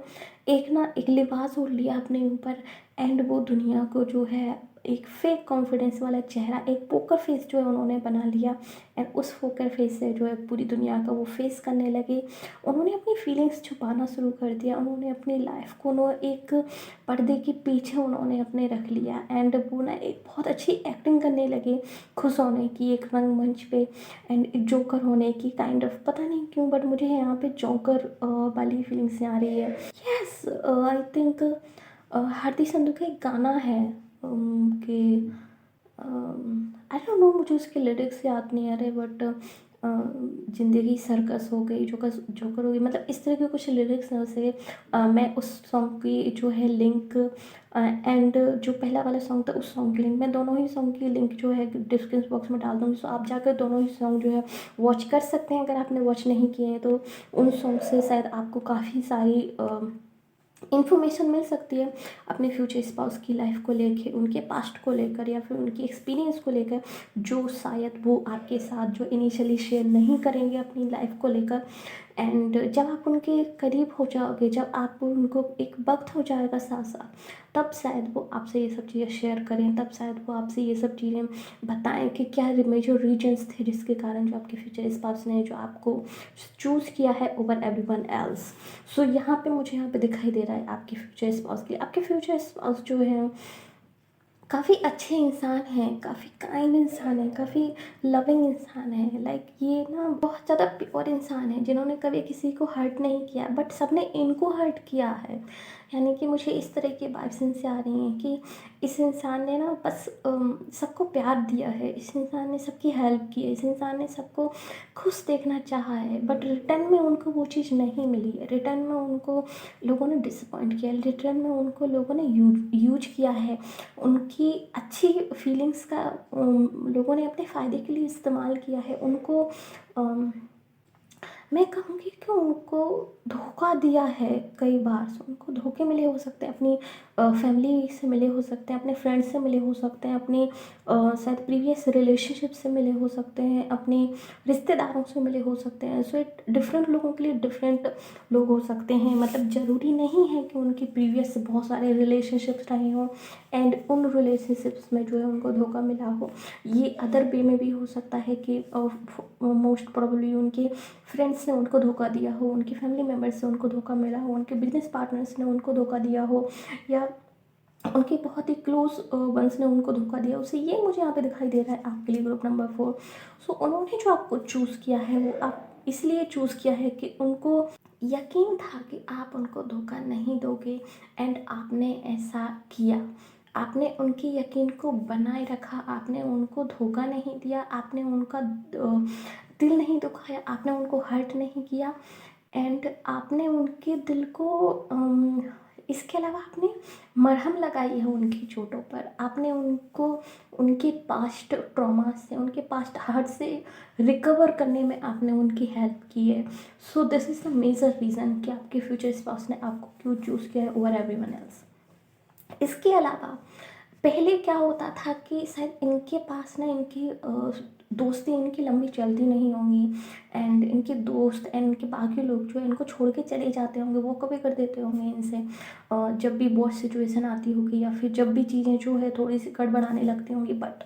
एक लिबास ओढ़ लिया अपने ऊपर। एंड वो दुनिया को जो है एक फेक कॉन्फिडेंस वाला चेहरा, एक पोकर फेस जो है उन्होंने बना लिया, एंड उस पोकर फेस से जो है पूरी दुनिया का वो फेस करने लगे। उन्होंने अपनी फीलिंग्स छुपाना शुरू कर दिया, उन्होंने अपनी लाइफ को ना एक पर्दे के पीछे उन्होंने अपने रख लिया, एंड वो ना एक बहुत अच्छी एक्टिंग करने लगे, खुश होने की एक रंगमंच पे, एंड एक जोकर होने की काइंड ऑफ, पता नहीं क्यों बट मुझे यहाँ पे जोकर वाली फीलिंग्स आ रही है। यस आई थिंक हार्दिक संधू का एक गाना है कि आई डोंट नो, मुझे उसके लिरिक्स याद नहीं आ रहे, बट ज़िंदगी सर्कस हो गई, जोकर जोकर हो गई, मतलब इस तरह के कुछ लिरिक्स हैं उसे। मैं उस सॉन्ग की जो है लिंक एंड जो पहला वाला सॉन्ग था उस सॉन्ग की लिंक, मैं दोनों ही सॉन्ग की लिंक जो है डिस्क्रिप्शन बॉक्स में डाल दूँगी। सो आप जाकर दोनों ही सॉन्ग जो है वॉच कर सकते हैं। अगर आपने वॉच नहीं किए हैं तो उन सॉन्ग से शायद आपको काफ़ी सारी इन्फॉर्मेशन मिल सकती है अपने फ्यूचर स्पाउस की लाइफ को लेके, उनके पास्ट को लेकर, या फिर उनकी एक्सपीरियंस को लेकर, जो शायद वो आपके साथ जो इनिशियली शेयर नहीं करेंगे अपनी लाइफ को लेकर। एंड जब आप उनके करीब हो जाओगे, जब आप उनको एक वक्त हो जाएगा साथ साथ, तब शायद वो आपसे ये सब चीज़ें शेयर करें, तब शायद वो आपसे ये सब चीज़ें बताएं कि क्या मेजर रीजन्स थे जिसके कारण जो आपके फ्यूचर स्पाउस ने जो आपको चूज़ किया है ओवर एवरीवन एल्स। सो यहाँ पे मुझे यहाँ पे दिखाई दे रहा है आपके फ्यूचर स्पाउस के लिए, आपके फ्यूचर स्पाउस जो है काफ़ी अच्छे इंसान हैं, काफ़ी काइंड इंसान है, काफ़ी लविंग इंसान है। लाइक ये ना बहुत ज़्यादा प्योर इंसान है जिन्होंने कभी किसी को हर्ट नहीं किया, बट सबने इनको हर्ट किया है। यानी कि मुझे इस तरह की वाइब्स इनसे आ रही हैं कि इस इंसान ने ना बस सबको प्यार दिया है, इस इंसान ने सबकी हेल्प की है, इस इंसान ने सबको खुश देखना चाहा है, बट रिटर्न में उनको वो चीज़ नहीं मिली है। रिटर्न में उनको लोगों ने डिसअपॉइंट किया, रिटर्न में उनको लोगों ने यूज किया है, उनकी अच्छी फीलिंग्स का लोगों ने अपने फ़ायदे के लिए इस्तेमाल किया है, उनको मैं कहूँगी कि उनको धोखा दिया है कई बार से, उनको धोखे मिले हो सकते हैं, अपनी फैमिली से मिले हो सकते हैं, अपने फ्रेंड्स से मिले हो सकते हैं, अपनी शायद प्रीवियस रिलेशनशिप से मिले हो सकते हैं, अपने रिश्तेदारों से मिले हो सकते हैं। सो इट डिफरेंट लोगों के लिए डिफरेंट लोग हो सकते हैं। मतलब ज़रूरी नहीं है कि उनकी प्रीवियस बहुत सारे रिलेशनशिप्स रहे हों एंड उन रिलेशनशिप्स में जो है उनको धोखा मिला हो। ये अदर वे में भी हो सकता है कि मोस्ट प्रोबेबली उनके फ्रेंड्स ने उनको धोखा दिया हो, उनकी फैमिली मेम्बर्स से उनको धोखा मिला हो, उनके बिजनेस पार्टनर्स ने उनको धोखा दिया हो, या उनके बहुत ही क्लोज वंस ने उनको धोखा दिया उसे। ये मुझे यहाँ पे दिखाई दे रहा है आपके लिए ग्रुप नंबर 4। सो उन्होंने जो आपको चूज़ किया है वो आप इसलिए चूज़ किया है कि उनको यकीन था कि आप उनको धोखा नहीं दोगे, एंड आपने ऐसा किया। आपने उनके यकीन को बनाए रखा, आपने उनको धोखा नहीं दिया, आपने उनका दिल नहीं दुखाया, आपने उनको हर्ट नहीं किया, एंड आपने उनके दिल को इसके अलावा आपने मरहम लगाई है उनकी चोटों पर। आपने उनको उनके पास्ट ट्रॉमा से, उनके पास्ट हर्ट से रिकवर करने में आपने उनकी हेल्प की है। So this is the major reason कि आपके फ्यूचर स्पाउस ने आपको क्यों चूज़ किया है ओवर एवरीवन एल्स। इसके अलावा पहले क्या होता था कि शायद इनके पास ना इनकी दोस्ती इनकी लंबी चलती नहीं होंगी, एंड इनके दोस्त एंड इनके बाकी लोग जो है इनको छोड़ के चले जाते होंगे, वो कभी कर देते होंगे इनसे जब भी बहुत सिचुएशन आती होगी, या फिर जब भी चीज़ें जो है थोड़ी सी गड़बड़ाने लगती होंगी। बट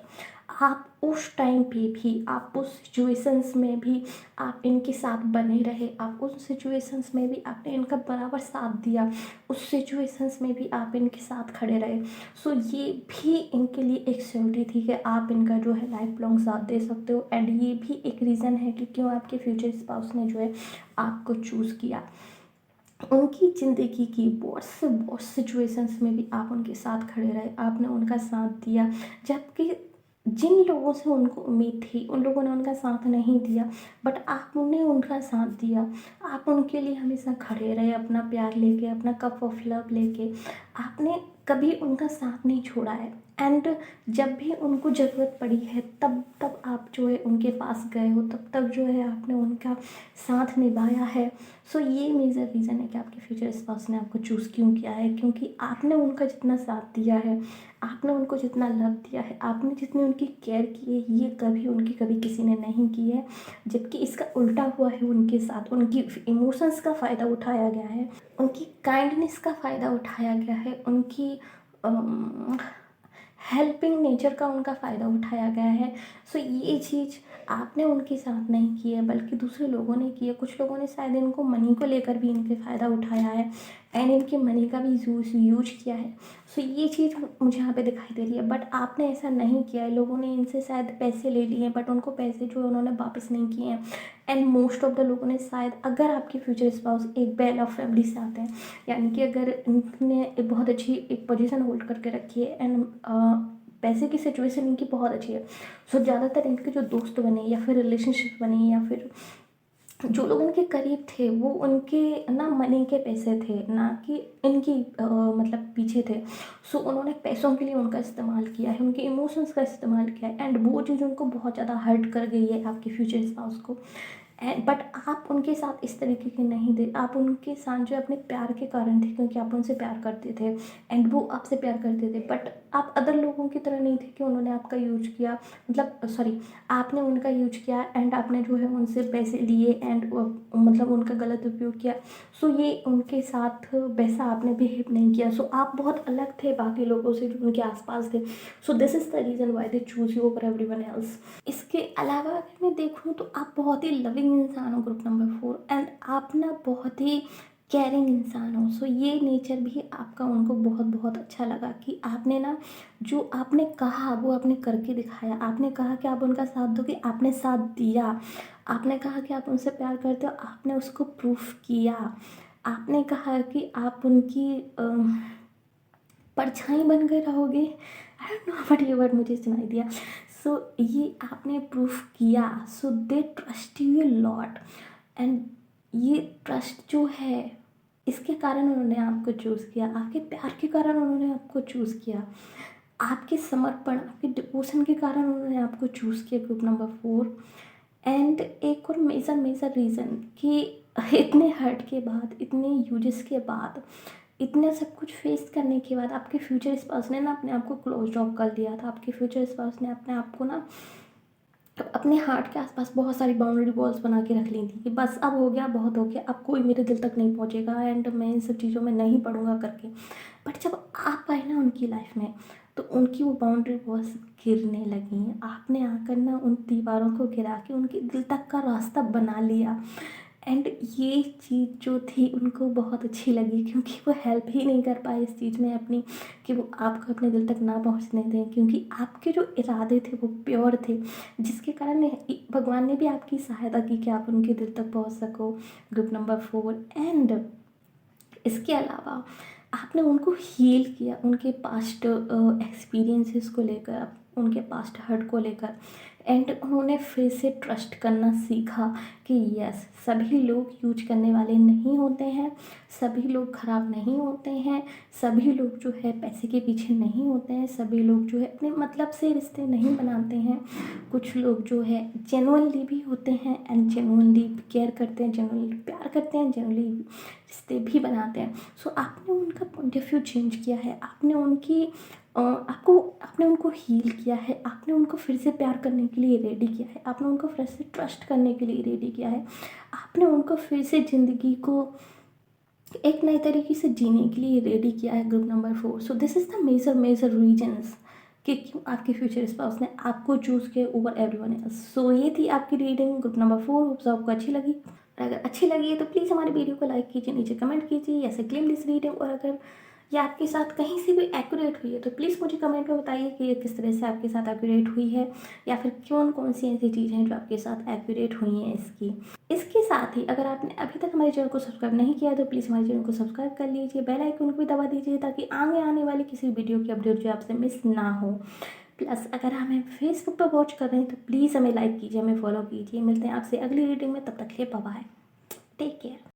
आप उस टाइम पे भी, आप उस सिचुएशंस में भी आप इनके साथ बने रहे, आप उस सिचुएशंस में भी आपने इनका बराबर साथ दिया, उस सिचुएशंस में भी आप इनके साथ खड़े रहे। सो ये भी इनके लिए एक श्योरिटी थी कि आप इनका जो है लाइफ लॉन्ग साथ दे सकते हो, एंड ये भी एक रीज़न है कि क्यों आपके फ्यूचर स्पाउस ने जो है आपको चूज़ किया। उनकी ज़िंदगी की बहुत से बहुत सिचुएशंस में भी आप उनके साथ खड़े रहे, आपने उनका साथ दिया, जबकि जिन लोगों से उनको उम्मीद थी उन लोगों ने उनका साथ नहीं दिया, बट आपने उनका साथ दिया। आप उनके लिए हमेशा खड़े रहे, अपना प्यार लेके, अपना कप ऑफ लव लेके। आपने कभी उनका साथ नहीं छोड़ा है, एंड जब भी उनको ज़रूरत पड़ी है तब तब आप जो है उनके पास गए हो, तब तक जो है आपने उनका साथ निभाया है। सो ये मेजर रीज़न है कि आपके फ्यूचर स्पाउस ने आपको चूज़ क्यों किया है, क्योंकि आपने उनका जितना साथ दिया है, आपने उनको जितना लव दिया है, आपने जितनी उनकी केयर की है, ये कभी उनकी कभी किसी ने नहीं की है। जबकि इसका उल्टा हुआ है उनके साथ, उनकी इमोशंस का फ़ायदा उठाया गया है, उनकी काइंडनेस का फ़ायदा उठाया गया है, उनकी हेल्पिंग नेचर का उनका फ़ायदा उठाया गया है। सो ये चीज़ आपने उनके साथ नहीं की है, बल्कि दूसरे लोगों ने की है। कुछ लोगों ने शायद इनको मनी को लेकर भी इनके फ़ायदा उठाया है, एंड इनके मनी का भी यूज किया है। सो ये चीज़ मुझे यहाँ पे दिखाई दे रही है, बट आपने ऐसा नहीं किया है। लोगों ने इनसे शायद पैसे ले लिए हैं, बट उनको पैसे जो है उन्होंने वापस नहीं किए हैं। एंड मोस्ट ऑफ द लोगों ने शायद, अगर आपके फ्यूचर स्पाउस एक वेल ऑफ फैमिली से आते हैं, यानी कि अगर इनने एक बहुत अच्छी एक पोजीशन होल्ड करके रखी है, एंड पैसे की सिचुएशन इनकी बहुत अच्छी है, सो ज़्यादातर इनके जो दोस्त बने या फिर रिलेशनशिप बने या फिर जो लोग इनके करीब थे वो उनके ना मनी के पैसे थे, ना कि इनकी मतलब पीछे थे। सो उन्होंने पैसों के लिए उनका इस्तेमाल किया है, उनके इमोशंस का इस्तेमाल किया है, एंड वो चीज़ उनको बहुत ज़्यादा हर्ट कर गई है आपके फ्यूचर स्पाउस को। बट आप उनके साथ इस तरीके के नहीं थे, आप उनके साथ जो अपने प्यार के कारण थे, क्योंकि आप उनसे प्यार करते थे एंड वो आपसे प्यार करते थे। बट आप अदर लोगों की तरह नहीं थे कि उन्होंने आपका यूज किया, मतलब सॉरी, आपने उनका यूज किया एंड आपने जो है उनसे पैसे लिए एंड मतलब उनका गलत उपयोग किया। सो ये उनके साथ वैसा आपने बिहेव नहीं किया। सो आप बहुत अलग थे बाकी लोगों से जो उनके आसपास थे। सो this is the reason why they choose you over everyone else. इसके अलावा अगर मैं देखूँ तो आप बहुत ही लविंग इंसान हो ग्रुप नंबर 4, एंड आप ना बहुत ही केयरिंग इंसान हो। सो ये नेचर भी आपका उनको बहुत बहुत अच्छा लगा कि आपने ना जो आपने कहा वो आपने करके दिखाया। आपने कहा कि आप उनका साथ दोगे, आपने साथ दिया। आपने कहा कि आप उनसे प्यार करते हो, आपने उसको प्रूफ किया। आपने कहा कि आप उनकी परछाई बन के रहोगे, आई डोंट नो बट ये वर्ड मुझे सुनाई दिया। सो ये आपने प्रूफ किया। So they trust you a lot, and ये ट्रस्ट जो है इसके कारण उन्होंने आपको चूज़ किया, आपके प्यार के कारण उन्होंने आपको चूज़ किया, आपके समर्पण, आपके डिवोशन के कारण उन्होंने आपको चूज़ किया ग्रुप नंबर 4। एंड एक और मेजर रीज़न कि इतने हर्ट के बाद, इतने यूजेस के बाद, इतना सब कुछ फेस करने के बाद आपके फ्यूचर स्पाउस ने ना अपने आप को क्लोज ऑफ कर दिया था। आपके फ्यूचर स्पाउस ने अपने आप को ना अपने हार्ट के आसपास बहुत सारी बाउंड्री वॉल्स बना के रख ली थी कि बस अब हो गया, बहुत हो गया, अब कोई मेरे दिल तक नहीं पहुंचेगा एंड मैं इन सब चीज़ों में नहीं पढ़ूंगा करके। बट जब आप आए ना उनकी लाइफ में, तो उनकी वो बाउंड्री वॉल्स गिरने लगी। आपने आकर ना उन दीवारों को गिरा के उनके दिल तक का रास्ता बना लिया। एंड ये चीज़ जो थी उनको बहुत अच्छी लगी, क्योंकि वो हेल्प ही नहीं कर पाए इस चीज़ में अपनी, कि वो आपको अपने दिल तक ना पहुंचने दें, क्योंकि आपके जो इरादे थे वो प्योर थे, जिसके कारण भगवान ने भी आपकी सहायता की कि आप उनके दिल तक पहुंच सको। Group number 4। एंड इसके अलावा आपने उनको हील किया, उनके पास्ट एक्सपीरियंसेस को लेकर, उनके पास्ट हर्ट को लेकर। एंड उन्होंने फिर से ट्रस्ट करना सीखा कि यस, सभी लोग यूज करने वाले नहीं होते हैं, सभी लोग ख़राब नहीं होते हैं, सभी लोग जो है पैसे के पीछे नहीं होते हैं, सभी लोग जो है अपने मतलब से रिश्ते नहीं बनाते हैं। कुछ लोग जो है जेनुअनली भी होते हैं एंड जेनुअनली केयर करते हैं, जेनुअनली प्यार करते हैं, जेनुअनली रिश्ते भी बनाते हैं। सो आपने उनका पॉइंट ऑफ व्यू चेंज किया है, आपने आपने उनको हील किया है, आपने उनको फिर से प्यार करने के लिए रेडी किया है, आपने उनको फिर से ट्रस्ट करने के लिए रेडी किया है, आपने उनको फिर से ज़िंदगी को एक नए तरीके से जीने के लिए रेडी किया है। Group number 4। So this is the major reasons कि क्यों आपके फ्यूचर स्पाउस ने आपको चूज़ किया ओवर एवरीवन एल्स। सो ये थी आपकी रीडिंग ग्रुप नंबर 4। होप्स आपको अच्छी लगी। और अगर अच्छी लगी है तो प्लीज़ हमारे वीडियो को लाइक कीजिए, नीचे कमेंट कीजिए ऐसे क्लेम दिस रीडिंग। और अगर ये आपके साथ कहीं से भी एक्यूरेट हुई है तो प्लीज़ मुझे कमेंट में बताइए कि ये किस तरह से आपके साथ एक्यूरेट हुई है, या फिर कौन सी ऐसी चीज़ें हैं जो आपके साथ एक्यूरेट हुई हैं इसके साथ ही अगर आपने अभी तक हमारे चैनल को सब्सक्राइब नहीं किया है तो प्लीज़ हमारे चैनल को सब्सक्राइब कर लीजिए, बेल आइकन को भी दबा दीजिए ताकि आगे आने वाली किसी वीडियो की अपडेट जो आपसे मिस ना हो। प्लस अगर हमें फेसबुक पर वॉच कर रहे हैं तो प्लीज़ हमें लाइक कीजिए, हमें फॉलो कीजिए। मिलते हैं आपसे अगली रीडिंग में, तब तक के लिए बाय बाय, टेक केयर।